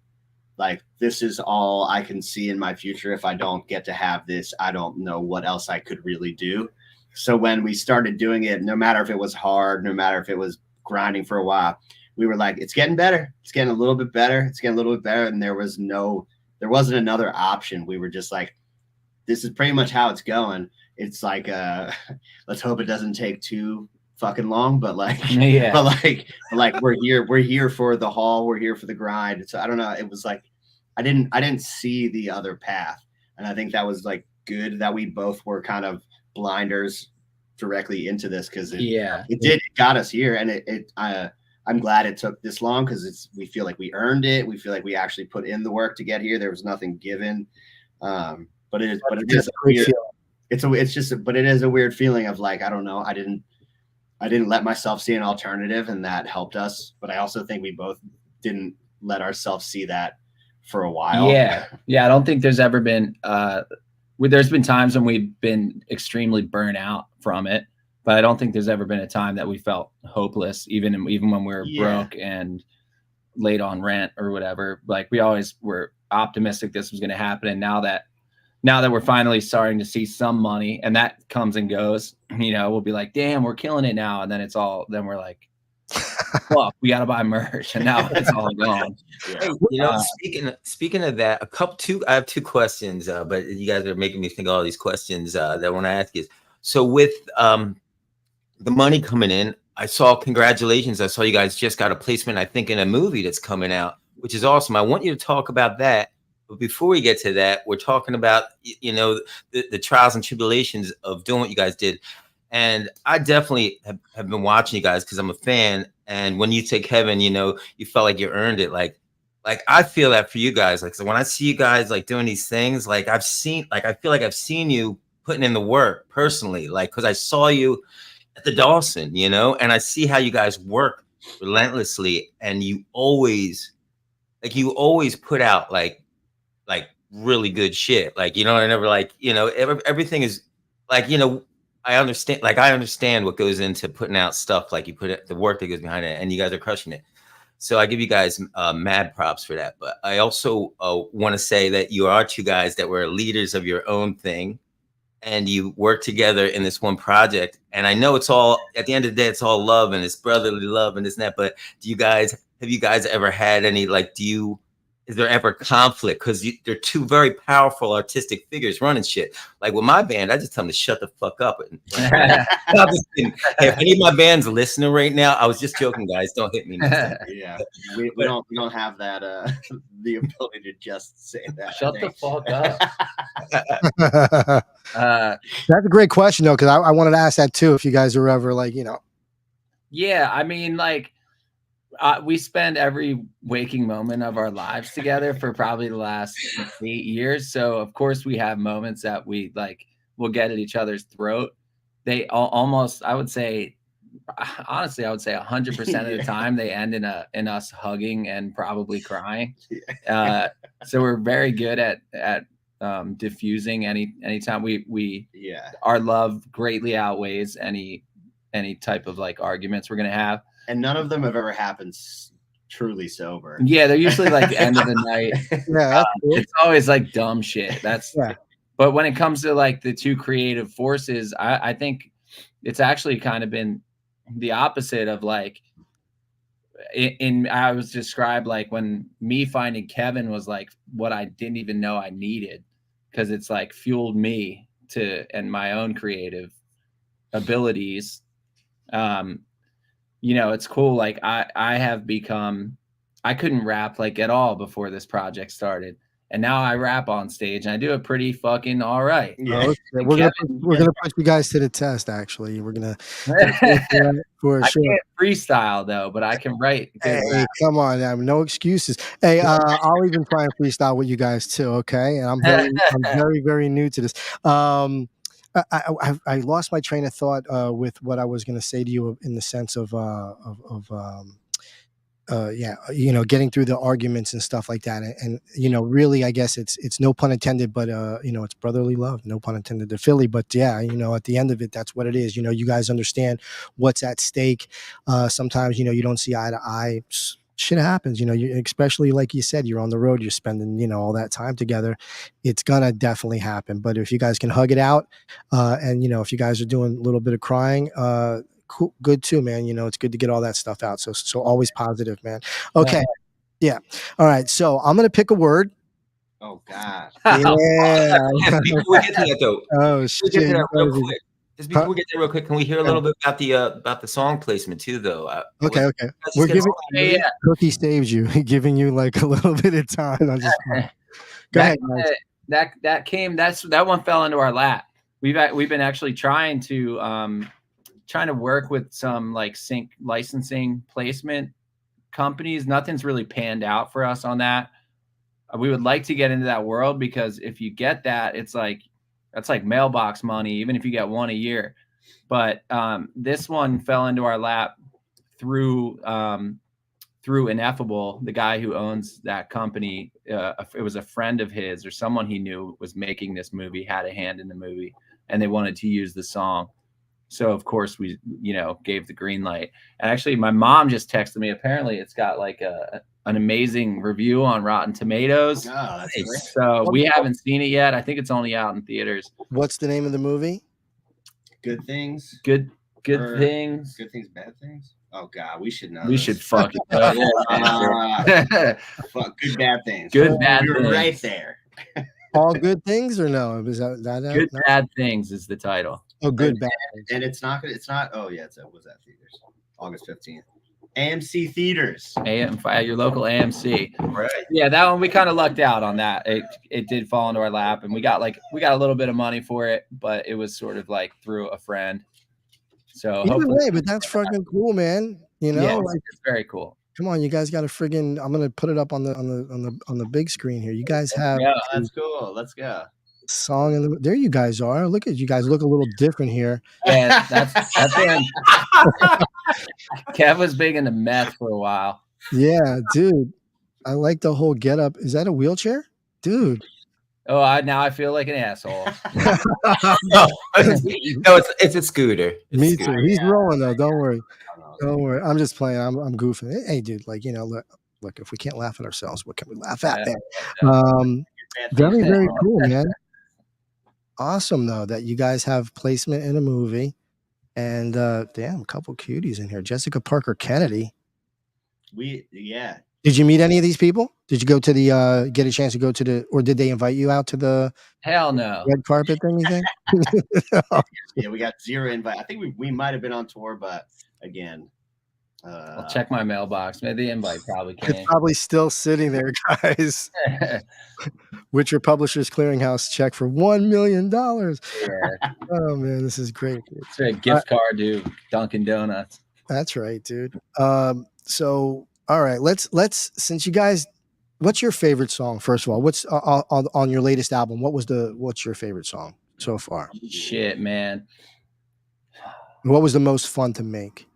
Speaker 5: like, this is all I can see in my future. If I don't get to have this, I don't know what else I could really do. So when we started doing it, no matter if it was hard, no matter if it was grinding for a while, we were like, it's getting better. It's getting a little bit better. It's getting a little bit better. And there wasn't another option. We were just like, this is pretty much how it's going. It's like, let's hope it doesn't take too fucking long, but like,
Speaker 4: Yeah.
Speaker 5: but like we're here for the haul. We're here for the grind. So I don't know. It was like, I didn't see the other path. And I think that was like good that we both were kind of blinders directly into this. Cause it got us here. And I'm glad it took this long, because we feel like we earned it. We feel like we actually put in the work to get here. There was nothing given. But it is a weird, but it is a weird feeling of like, I don't know. I didn't let myself see an alternative, and that helped us. But I also think we both didn't let ourselves see that for a while.
Speaker 4: Yeah. I don't think there's ever been, there's been times when we've been extremely burnt out from it, but I don't think there's ever been a time that we felt hopeless, even when we were broke and late on rent or whatever. Like, we always were optimistic this was going to happen. And now that we're finally starting to see some money, and that comes and goes, you know, we'll be like, damn, we're killing it now. And then we're like, fuck, we got to buy merch. And now it's all gone.
Speaker 3: Hey, you know, speaking of that, I have two questions, but you guys are making me think of all these questions that I want to ask you. So with the money coming in, congratulations. I saw you guys just got a placement, I think, in a movie that's coming out, which is awesome. I want you to talk about that. But before we get to that, we're talking about, you know, the trials and tribulations of doing what you guys did. And I definitely have been watching you guys because I'm a fan. And when you take Heaven, you know, you felt like you earned it. Like I feel that for you guys. Like, so when I see you guys like doing these things, like I feel like I've seen you putting in the work personally, like, because I saw you at the Dawson, you know, and I see how you guys work relentlessly, and you always put out like really good shit. Like, you know, I never like, you know, everything is like, you know, I understand what goes into putting out stuff. Like, you put it, the work that goes behind it, and you guys are crushing it. So I give you guys mad props for that. But I also want to say that you are two guys that were leaders of your own thing, and you work together in this one project. And I know it's all, at the end of the day, it's all love, and it's brotherly love and this and that. But have you guys ever had any, like, is there ever conflict? Because they're two very powerful artistic figures running shit. Like with my band, I just tell them to shut the fuck up. Hey, if any of my band's listening right now, I was just joking, guys. Don't hit me.
Speaker 5: Yeah, we don't have that the ability to just say that.
Speaker 4: Shut the fuck up.
Speaker 2: That's a great question, though, because I wanted to ask that too. If you guys are ever like, you know.
Speaker 4: Yeah, I mean, like, we spend every waking moment of our lives together for probably the last 8 years. So of course we have moments that we like, we'll get at each other's throat. They almost, I would say, honestly, 100% of the time they end in us hugging and probably crying. So we're very good at diffusing anytime we our love greatly outweighs any type of like arguments we're gonna have.
Speaker 5: And none of them have ever happened truly sober.
Speaker 4: Yeah, they're usually like end of the night.
Speaker 2: Yeah,
Speaker 4: it's always like dumb shit. But when it comes to like the two creative forces, I think it's actually kind of been the opposite of like I was described like when me finding Kevin was like what I didn't even know I needed, because it's like fueled me and my own creative abilities. You know, it's cool. Like I couldn't rap like at all before this project started. And now I rap on stage, and I do it pretty fucking all right.
Speaker 5: Yeah.
Speaker 2: Okay. We're gonna put you guys to the test. Actually, we're gonna for
Speaker 4: I
Speaker 2: sure.
Speaker 4: can't freestyle though, but I can write good
Speaker 2: Hey,
Speaker 4: rap.
Speaker 2: come on, now, no excuses. Hey, I'll even try and freestyle with you guys too. Okay, and I'm very new to this. I lost my train of thought with what I was going to say to you in the sense of yeah, getting through the arguments and stuff like that, and really, I guess it's no pun intended, but it's brotherly love, no pun intended to Philly, but yeah, at the end of it, that's what it is. You guys understand what's at stake. Sometimes you don't see eye to eye. Shit happens, especially like you said, you're on the road, you're spending all that time together. It's gonna definitely happen. But if you guys can hug it out, and if you guys are doing a little bit of crying, cool, good too, man. It's good to get all that stuff out. So always positive, man. Okay. Yeah. All right. So I'm gonna pick a word.
Speaker 5: Oh God.
Speaker 2: Yeah.
Speaker 3: Before we get to that though,
Speaker 2: Oh
Speaker 3: before we get to
Speaker 2: shit.
Speaker 3: that real quick. Just before we get there real quick, can we hear a little bit about the song placement too, though?
Speaker 2: Okay. We're giving Cookie saves you, giving you like a little bit of time. I'm just go ahead.
Speaker 4: That one fell into our lap. We've been actually trying to work with some like sync licensing placement companies. Nothing's really panned out for us on that. We would like to get into that world, because if you get that, that's like mailbox money, even if you get one a year. But this one fell into our lap through Ineffable, the guy who owns that company. It was a friend of his or someone he knew was making this movie, had a hand in the movie, and they wanted to use the song. So of course we, gave the green light. And actually my mom just texted me. Apparently it's got like an amazing review on Rotten Tomatoes.
Speaker 5: Oh, that's great.
Speaker 4: So we haven't seen it yet. I think it's only out in theaters.
Speaker 2: What's the name of the movie?
Speaker 5: Good things.
Speaker 4: Good things.
Speaker 5: Good things, bad things. Oh God, we should know.
Speaker 4: We should fucking know.
Speaker 5: Fuck, good bad things.
Speaker 4: Good bad
Speaker 5: You're
Speaker 4: things.
Speaker 5: right there.
Speaker 2: All Good Things, or no? Is that
Speaker 4: Good Bad Things is the title.
Speaker 2: Oh, Good Bad.
Speaker 5: And it's not. Oh yeah, was that theaters? August 15th. AMC theaters.
Speaker 4: At your local AMC.
Speaker 5: Right.
Speaker 4: Yeah, that one we kind of lucked out on that. It did fall into our lap, and we got a little bit of money for it, but it was sort of like through a friend. So
Speaker 2: Either way, but that's fucking cool, man.
Speaker 4: Yeah,
Speaker 2: like,
Speaker 4: it's very cool.
Speaker 2: Come on, you guys got a friggin'. I'm gonna put it up on the big screen here. You guys have
Speaker 5: that's cool. Let's go.
Speaker 2: Song in the. There you guys are. Look at you guys. Look a little different here.
Speaker 4: Yeah, that's when Kev was big into meth for a while.
Speaker 2: Yeah, dude. I like the whole getup. Is that a wheelchair, dude?
Speaker 4: Oh, now I feel like an asshole.
Speaker 3: No, it's a scooter.
Speaker 2: Me too. He's rolling though. Don't worry. Don't worry. I'm just playing. I'm goofing. Hey, dude. Like look. If we can't laugh at ourselves, what can we laugh at, man? Very, very cool, man. Awesome though that you guys have placement in a movie, and damn, a couple cuties in here. Jessica Parker Kennedy.
Speaker 5: Yeah.
Speaker 2: Did you meet any of these people? Did you go to the get a chance to go to the, or did they invite you out to the
Speaker 4: hell no
Speaker 2: red carpet thing? You think?
Speaker 5: Yeah, we got zero invite. I think we might have been on tour, but again,
Speaker 4: I'll check my mailbox. Maybe the invite probably came.
Speaker 2: It's probably still sitting there, guys. With your Publishers Clearinghouse check for $1 million.
Speaker 4: Yeah.
Speaker 2: Oh man, this is great.
Speaker 4: It's a gift card to Dunkin' Donuts.
Speaker 2: That's right, dude. So all right, let's since you guys, what's your favorite song? First of all, what's on your latest album? What's your favorite song so far?
Speaker 4: Shit, man.
Speaker 2: What was the most fun to make?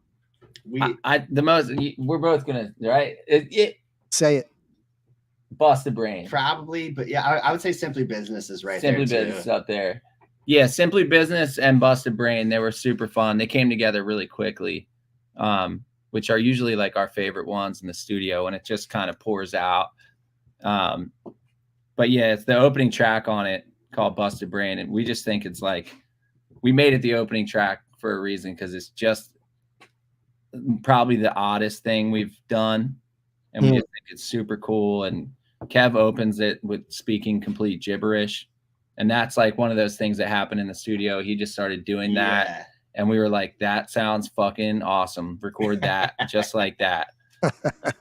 Speaker 4: We're both gonna right.
Speaker 2: Say it.
Speaker 4: Bust the Brain.
Speaker 5: Probably, but yeah, I would say Simply Business is right
Speaker 4: Simply
Speaker 5: there.
Speaker 4: Business up there. Yeah, Simply Business and Busted Brain, they were super fun. They came together really quickly, which are usually like our favorite ones in the studio, and it just kind of pours out. But yeah, it's the opening track on it called Busted Brain, and we just think it's like we made it the opening track for a reason, because it's just probably the oddest thing we've done, and we just think it's super cool. And Kev opens it with speaking complete gibberish, and that's like one of those things that happened in the studio. He just started doing that, and we were like, that sounds fucking awesome. Record that just like that.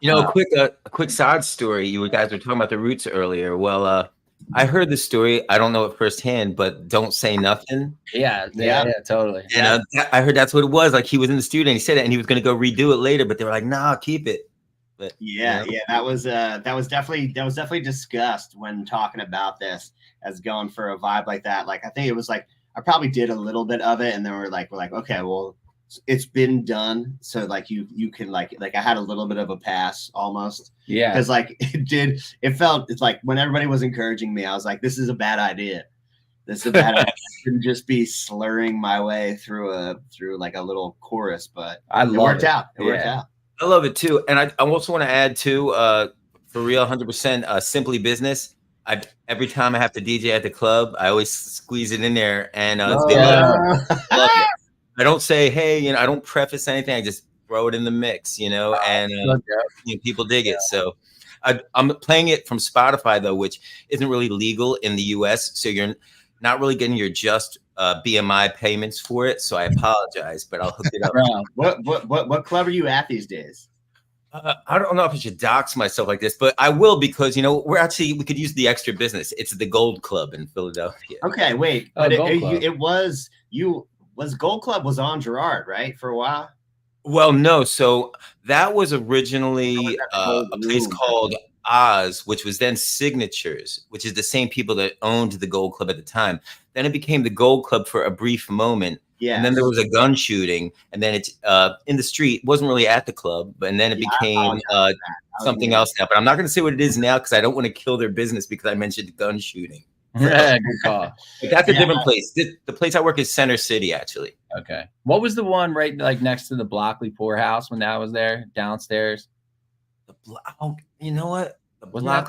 Speaker 3: You know, a quick side story. You guys were talking about the Roots earlier. Well, I heard the story. I don't know it firsthand, but Don't Say Nothing.
Speaker 4: Yeah, totally.
Speaker 3: And I heard that's what it was. Like he was in the studio and he said it, and he was going to go redo it later, but they were like, "Nah, keep it." But
Speaker 5: yeah, that was definitely discussed when talking about this as going for a vibe like that. Like I think it was like I probably did a little bit of it, and then we're like, okay, well, it's been done, so like you can like I had a little bit of a pass almost.
Speaker 4: Yeah,
Speaker 5: because like it's like when everybody was encouraging me, I was like, this is a bad idea. This is a bad idea. I shouldn't just be slurring my way through like a little chorus, but it worked out. It worked out.
Speaker 3: I love it too, and I also want to add too, for real, 100%, Simply Business. Every time I have to DJ at the club, I always squeeze it in there, and I love it. I don't say, hey, you know, I don't preface anything. I just throw it in the mix, you know, and you know, people dig it. So I'm playing it from Spotify though, which isn't really legal in the US. So you're not really getting your just BMI payments for it. So I apologize, but I'll hook it up.
Speaker 5: What club are you at these days?
Speaker 3: I don't know if I should dox myself like this, but I will, because, you know, we could use the extra business. It's the Gold Club in Philadelphia.
Speaker 5: Okay, wait. But Gold Club was on Girard, right? For a while?
Speaker 3: Well, no. So that was originally a place called Oz, which was then Signatures, which is the same people that owned the Gold Club at the time. Then it became the Gold Club for a brief moment. Yeah. And then there was a gun shooting, and then it's in the street. It wasn't really at the club, and then it became something else now. But I'm not going to say what it is now because I don't want to kill their business because I mentioned gun shooting.
Speaker 4: Yeah, good call.
Speaker 3: But that's a different place. The place I work is Center City, actually.
Speaker 4: Okay. What was the one right like next to the Blockley Poorhouse when that was there downstairs?
Speaker 3: You know what? Was that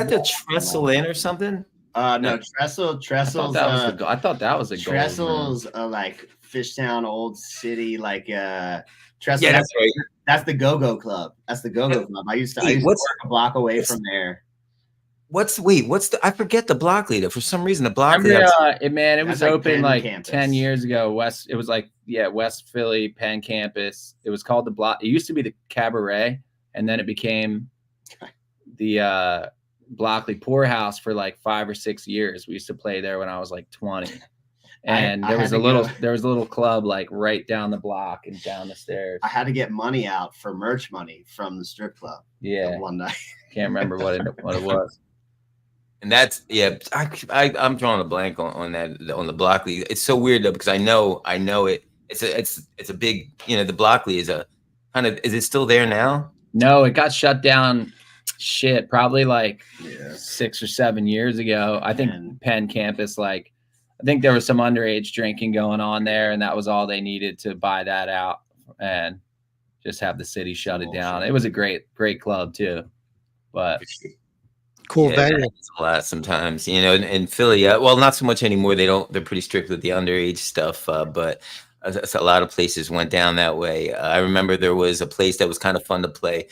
Speaker 3: the Trestle Inn or something?
Speaker 5: No, Trestles.
Speaker 4: I thought that was a
Speaker 5: Trestles, like Fishtown, Old City, like Trestles.
Speaker 3: Yeah, that's right.
Speaker 5: That's the Go-Go Club. That's the Go-Go Club. I used to work a block away from there.
Speaker 3: I forget the block leader for some reason. The block leader.
Speaker 4: It was open like 10 years ago. It was like West Philly Penn campus. It was called the block. It used to be the Cabaret, and then it became the Blockley Poorhouse for like 5 or 6 years. We used to play there when I was like 20, and there was a little club like right down the block and down the stairs.
Speaker 5: I had to get money out for merch money from the strip club.
Speaker 4: Yeah,
Speaker 5: one night.
Speaker 4: Can't remember what it was.
Speaker 3: And that's I'm drawing a blank on that, on the Blockley. It's so weird though, because I know it. It's a big, you know, the Blockley is a kind of, is it still there now?
Speaker 4: No, it got shut down. Probably like 6 or 7 years ago. I think Penn campus, like I think there was some underage drinking going on there, and that was all they needed to buy that out and just have the city shut it down. It was a great club too, but.
Speaker 2: Cool venue.
Speaker 3: A lot sometimes, you know, in Philly. Well, not so much anymore. They're pretty strict with the underage stuff, but a lot of places went down that way. I remember there was a place that was kind of fun to play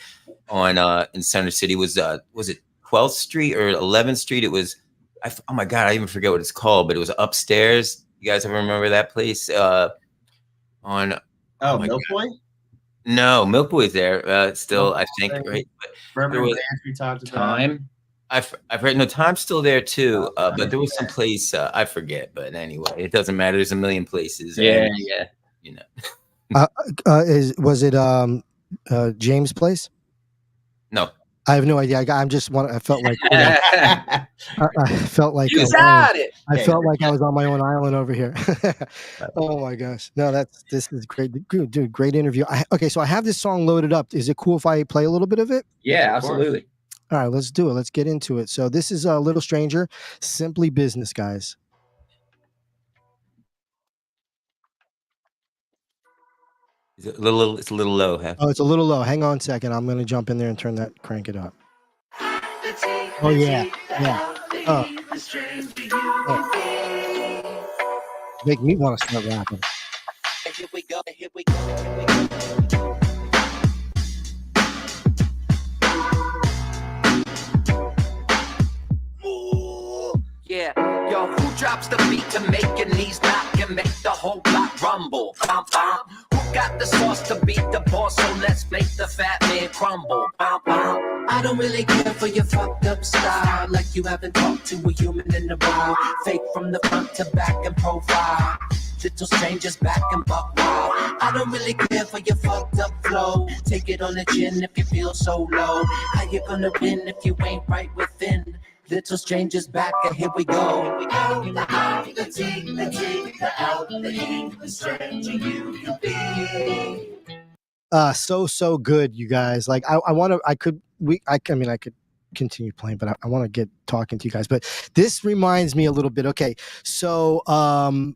Speaker 3: on in Center City. Was it 12th Street or 11th Street? It was. Oh my God, I even forget what it's called, but it was upstairs. You guys ever remember that place?
Speaker 5: Milk Boy?
Speaker 3: No, Milk Boy's there still. I think right.
Speaker 5: But we talked about
Speaker 4: Time.
Speaker 3: I've heard Time's still there too, but there was some place I forget. But anyway, it doesn't matter. There's a million places.
Speaker 4: Yeah.
Speaker 3: You know,
Speaker 2: was it James' place?
Speaker 3: No,
Speaker 2: I have no idea. I felt like I felt like I felt like I was on my own island over here. Oh my gosh! No, this is great, dude. Great interview. Okay, so I have this song loaded up. Is it cool if I play a little bit of it?
Speaker 4: Yeah, absolutely.
Speaker 2: All right, let's do it. Let's get into it. So this is a Little Stranger, Simply Business, guys.
Speaker 3: it's a little low. Huh?
Speaker 2: Oh, it's a little low. Hang on a second. I'm going to jump in there and crank it up. Oh yeah. Make me want to start rapping.
Speaker 1: Here we go. Yeah, yo, who drops the beat to make your knees knock and make the whole block rumble? Bum, bum. Who got the sauce to beat the boss? So let's make the fat man crumble. Bum, bum. I don't really care for your fucked up style, like you haven't talked to a human in a while. Fake from the front to back and profile. Little strangers back and buck wild. I don't really care for your fucked up flow. Take it on the chin if you feel so low. How you gonna win if you ain't right within? Little strangers back and here we go. The I, the T, the L, the E, the stranger you can be.
Speaker 2: So good, you guys. Like I could continue playing, but I want to get talking to you guys. But this reminds me a little bit. Okay, so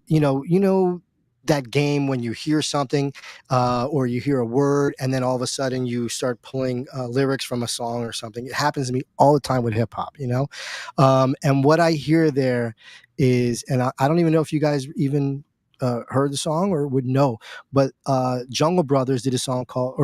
Speaker 2: you know that game when you hear something or you hear a word and then all of a sudden you start pulling lyrics from a song or something. It happens to me all the time with hip hop, you know. And what I hear there is, and I don't even know if you guys even heard the song or would know, but Jungle Brothers did a song called,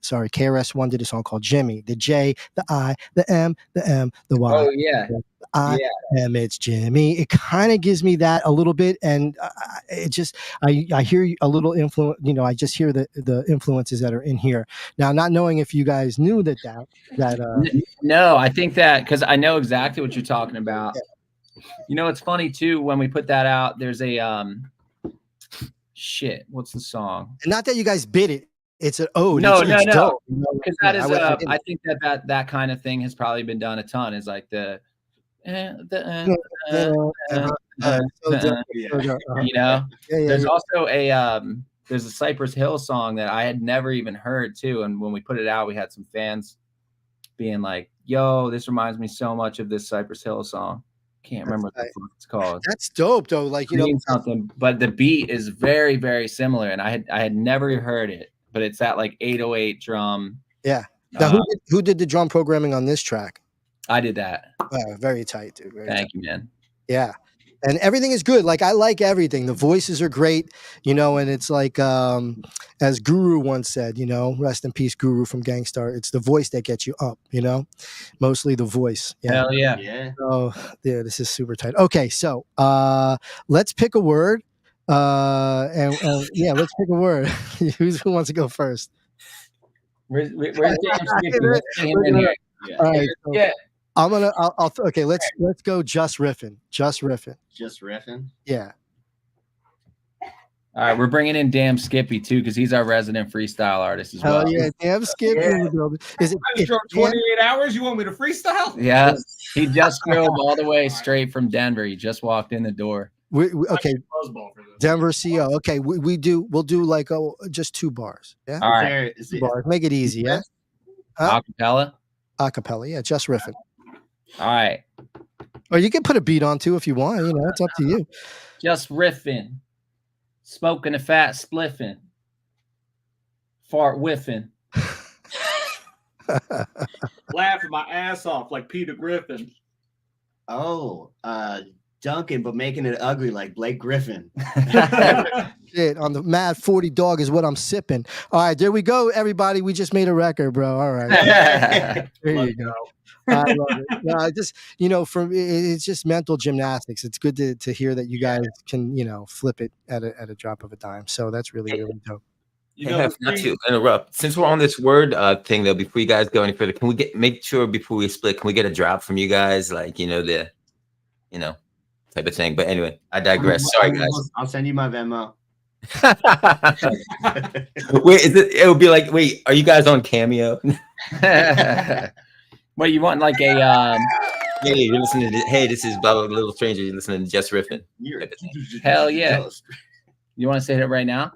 Speaker 2: KRS-One did a song called Jimmy. The J, the I, the M, the M, the Y.
Speaker 4: Oh yeah,
Speaker 2: I am, it's Jimmy. It kind of gives me that a little bit, and it just I hear a little influence. You know, I just hear the influences that are in here now. Not knowing if you guys knew that.
Speaker 4: No, I think that because I know exactly what you're talking about.
Speaker 2: Yeah.
Speaker 4: You know, it's funny too when we put that out. There's a shit. What's the song?
Speaker 2: And not that you guys bid it. It's an ode.
Speaker 4: No.
Speaker 2: Dope.
Speaker 4: Because that is, I think that kind of thing has probably been done a ton. Is like you know. There's also there's a Cypress Hill song that I had never even heard too, and when we put it out, we had some fans being like, "Yo, this reminds me so much of this Cypress Hill song." Can't remember what the fuck it's called.
Speaker 2: That's dope though. Like, you know,
Speaker 4: something, but the beat is very, very similar, and I had never heard it, but it's that like 808 drum.
Speaker 2: Yeah. Now, who did the drum programming on this track? I did that. Very tight, dude. Thank you, man. Yeah. And everything is good. Like, I like everything. The voices are great, you know, and it's like, as Guru once said, you know, rest in peace, Guru from Gangstar. It's the voice that gets you up, you know, mostly the voice. Yeah.
Speaker 4: Hell yeah.
Speaker 5: Yeah.
Speaker 2: So, yeah, this is super tight. Okay. So, let's pick a word. And yeah, let's pick a word. Who wants to go first?
Speaker 4: Where's James?
Speaker 2: All right. So,
Speaker 4: yeah.
Speaker 2: Okay, let's go Jus Riffin.
Speaker 5: Just riffing.
Speaker 2: Yeah.
Speaker 4: All right, we're bringing in Damn Skippy too because he's our resident freestyle artist as well.
Speaker 2: Oh yeah, Damn Skippy in the building. Is it?
Speaker 6: I just drove 28 hours. You want me to freestyle?
Speaker 4: Yeah, he just drove all the way straight from Denver. He just walked in the door.
Speaker 2: Okay, Denver CO. Okay, we'll do like just 2 bars. Yeah.
Speaker 4: All right,
Speaker 2: 2 bars. Make it easy. Yeah.
Speaker 4: Acapella.
Speaker 2: Acapella. Yeah, Jus Riffin.
Speaker 4: All right.
Speaker 2: Or you can put a beat on too if you want. You know, it's up to you.
Speaker 4: Just riffing, smoking a fat spliffing, fart whiffing.
Speaker 6: Laughing my ass off like Peter Griffin.
Speaker 5: Oh, Duncan, but making it ugly like Blake Griffin.
Speaker 2: Shit, on the Mad 40 dog is what I'm sipping. All right, there we go, everybody. We just made a record, bro. All right. There you go. I love it. No, just, you know, it's just mental gymnastics. It's good to hear that you guys can, you know, flip it at a drop of a dime. So that's really dope.
Speaker 3: You know, not to interrupt. Since we're on this word thing though, before you guys go any further, can we make sure before we split, can we get a drop from you guys? Like, you know, type of thing. But anyway, I digress. Sorry, guys.
Speaker 5: I'll send you my Venmo.
Speaker 3: Wait, it would be like, wait, are you guys on Cameo?
Speaker 4: What you want, like a
Speaker 3: hey, you're listening to this is blah blah Little Stranger, you're listening to Jus Riffin.
Speaker 4: Hell yeah. You want to say that right now?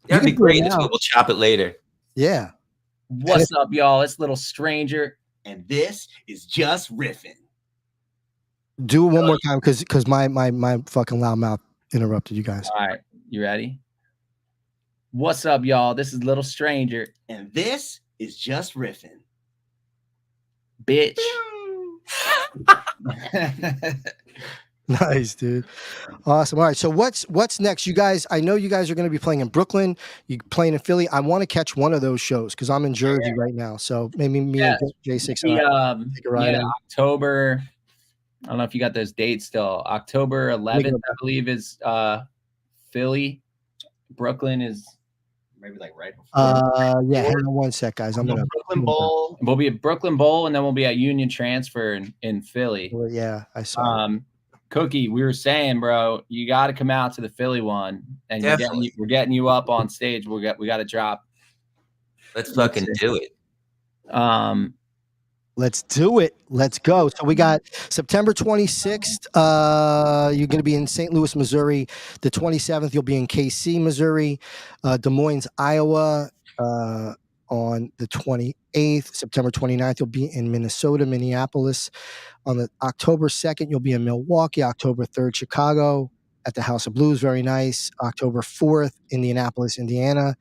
Speaker 3: That'd be great. We'll chop it later.
Speaker 2: Yeah.
Speaker 4: What's up, y'all? It's Little Stranger.
Speaker 5: And this is Jus Riffin.
Speaker 2: Do it one more time because my fucking loud mouth interrupted you guys.
Speaker 4: All right. You ready? What's up, y'all? This is Little Stranger.
Speaker 5: And this is Jus Riffin.
Speaker 4: Bitch.
Speaker 2: Nice, dude. Awesome. All right. So what's next? You guys, I know you guys are going to be playing in Brooklyn. You playing in Philly. I want to catch one of those shows because I'm in Jersey right now. So maybe me and J6 take a ride.
Speaker 4: October. I don't know if you got those dates still. October 11th, I believe, is Philly. Brooklyn is
Speaker 5: maybe like right before.
Speaker 2: Yeah, hang on one sec, guys. I'm gonna
Speaker 5: Brooklyn Bowl.
Speaker 4: We'll be at Brooklyn Bowl, and then we'll be at Union Transfer in Philly.
Speaker 2: Yeah, I saw.
Speaker 4: Cookie, we were saying, bro, you got to come out to the Philly one, and we're getting you up on stage. We got to drop.
Speaker 3: Let's fucking do it.
Speaker 2: Let's do it. Let's go. So we got September 26th. You're going to be in St. Louis, Missouri. The 27th, you'll be in KC, Missouri. Des Moines, Iowa. On the 28th, September 29th, you'll be in Minnesota, Minneapolis. On the October 2nd, you'll be in Milwaukee. October 3rd, Chicago at the House of Blues. Very nice. October 4th, Indianapolis, Indiana.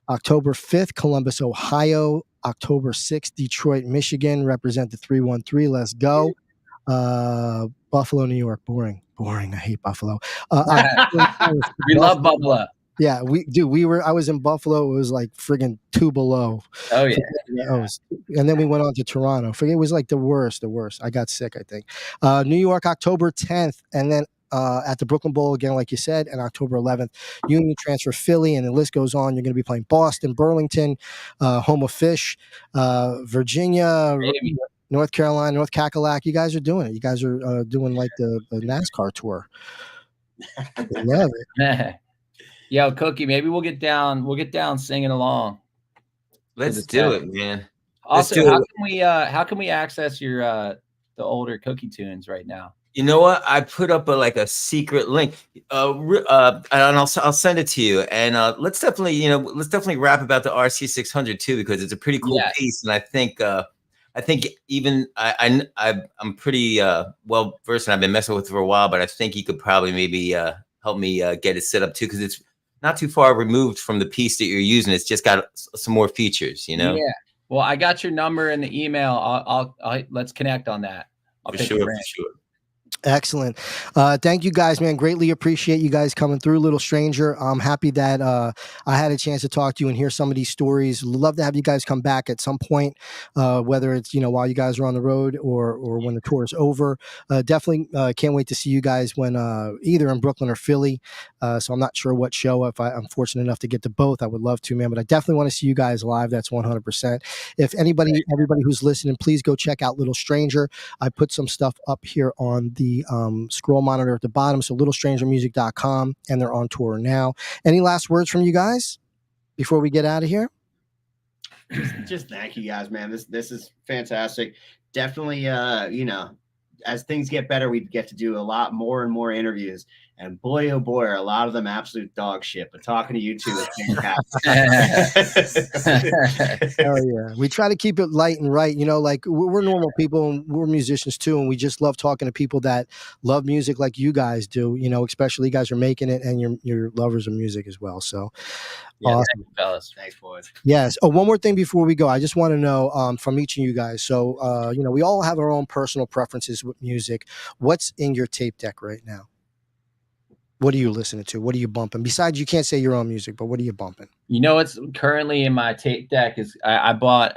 Speaker 2: October 5th, Columbus, Ohio. October 6th, Detroit, Michigan. Represent the 313. Let's go. Buffalo, New York. Boring. I hate Buffalo.
Speaker 4: We love Buffalo.
Speaker 2: Yeah, I was in Buffalo. It was like friggin' 2 below.
Speaker 4: Oh yeah.
Speaker 2: And then we went on to Toronto. It was like the worst. I got sick, I think. New York, October 10th, and then at the Brooklyn Bowl again, like you said, and October 11th, Union Transfer, Philly, and the list goes on. You're going to be playing Boston, Burlington, home of Fish, Virginia, North Carolina, North Cackalack. You guys are doing it. You guys are doing like the NASCAR tour. I love it.
Speaker 4: Yo, Cookie, maybe we'll get down singing along.
Speaker 3: Let's do it, man.
Speaker 4: Also, how can we access your the older Cookie tunes right now?
Speaker 3: You know what? I put up a secret link, and I'll send it to you. And let's definitely rap about the RC600 too, because it's a pretty cool piece. And I think even I'm pretty well versed, and I've been messing with it for a while. But I think you could probably maybe help me get it set up too, because it's not too far removed from the piece that you're using. It's just got some more features, you know.
Speaker 4: Yeah. Well, I got your number in the email. I'll let's connect on that.
Speaker 3: For sure.
Speaker 2: Excellent. Thank you guys, man. Greatly appreciate you guys coming through, Little Stranger. I'm happy that I had a chance to talk to you and hear some of these stories. Love to have you guys come back at some point, whether it's, while you guys are on the road or when the tour is over. Definitely can't wait to see you guys when either in Brooklyn or Philly. So I'm not sure what show. If I'm fortunate enough to get to both, I would love to, man. But I definitely want to see you guys live. That's 100%. If everybody who's listening, please go check out Little Stranger. I put some stuff up here on the scroll monitor at the bottom. So littlestrangermusic.com, and they're on tour now. Any last words from you guys before we get out of here?
Speaker 5: Just thank you guys, man. This is fantastic. Definitely, as things get better, we get to do a lot more and more interviews. And boy, oh boy, are a lot of them absolute dog shit. But talking to you two is fantastic.
Speaker 2: Oh yeah, we try to keep it light and right. Like we're normal people and we're musicians too, and we just love talking to people that love music like you guys do. Especially you guys are making it, and you're lovers of music as well. So
Speaker 4: awesome, thank you, fellas.
Speaker 5: Thanks, boys.
Speaker 2: Yes. Oh, one more thing before we go, I just want to know from each of you guys. So we all have our own personal preferences with music. What's in your tape deck right now? What are you listening to? What are you bumping? Besides, you can't say your own music, but what are you bumping?
Speaker 4: What's currently in my tape deck is I bought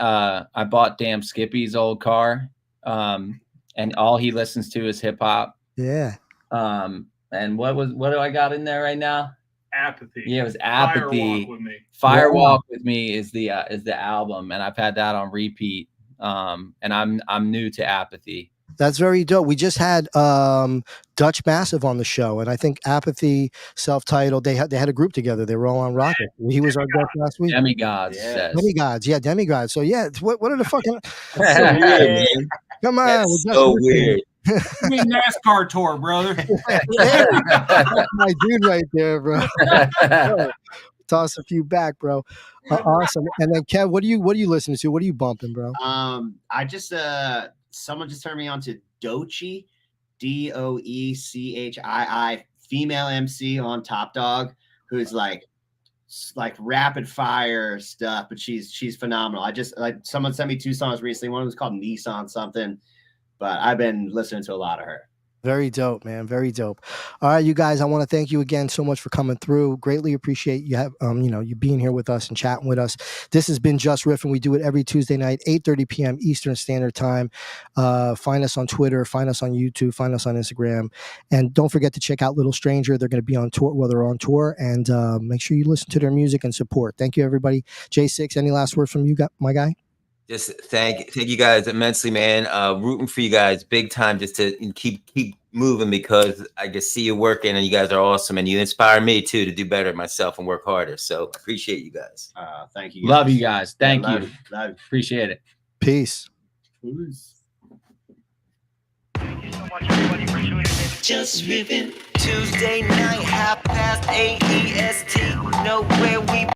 Speaker 4: Damn Skippy's old car, and all he listens to is hip hop.
Speaker 2: Yeah.
Speaker 4: And what do I got in there right now?
Speaker 6: Apathy.
Speaker 4: Yeah, it was Apathy.
Speaker 6: Firewalk with Me.
Speaker 4: Firewalk with Me is the album, and I've had that on repeat. And I'm new to Apathy.
Speaker 2: That's very dope. We just had Dutch Massive on the show, and I think Apathy, self-titled, they had a group together. They were all on Rocket. He was our guest last week.
Speaker 4: Demigods.
Speaker 5: Yeah.
Speaker 2: Demigods. So yeah, what are the fucking?
Speaker 3: So weird, man.
Speaker 2: Come on,
Speaker 3: that's so weird.
Speaker 6: I mean, NASCAR tour, brother.
Speaker 2: That's my dude right there, bro. Toss a few back, bro. Awesome. And then Kev, what are you listening to? What are you bumping, bro?
Speaker 5: I just someone just turned me on to Doechii, Doechii, female MC on Top Dog, who's like rapid fire stuff, but she's phenomenal. Someone sent me 2 songs recently. One was called Nissan something, but I've been listening to a lot of her.
Speaker 2: Very dope, man. Very dope. All right, you guys, I want to thank you again so much for coming through. Greatly appreciate you you being here with us and chatting with us. This has been Jus Riffin. We do it every Tuesday night, 8:30 p.m. Eastern Standard Time. Find us on Twitter, find us on YouTube, find us on Instagram, and don't forget to check out Little Stranger. They're going to be on tour, they're on tour, and make sure you listen to their music and support. Thank you, everybody. J6, any last words from you, my guy?
Speaker 3: Just thank you guys immensely, man. Rooting for you guys big time, just to keep moving, because I just see you working and you guys are awesome, and you inspire me too to do better myself and work harder. So appreciate you guys.
Speaker 5: Thank you guys.
Speaker 4: Love you guys. Thank you.
Speaker 5: Love you.
Speaker 4: Appreciate it.
Speaker 2: Peace.
Speaker 1: Jus Riffin. Tuesday night, 8:30 EST. Know where we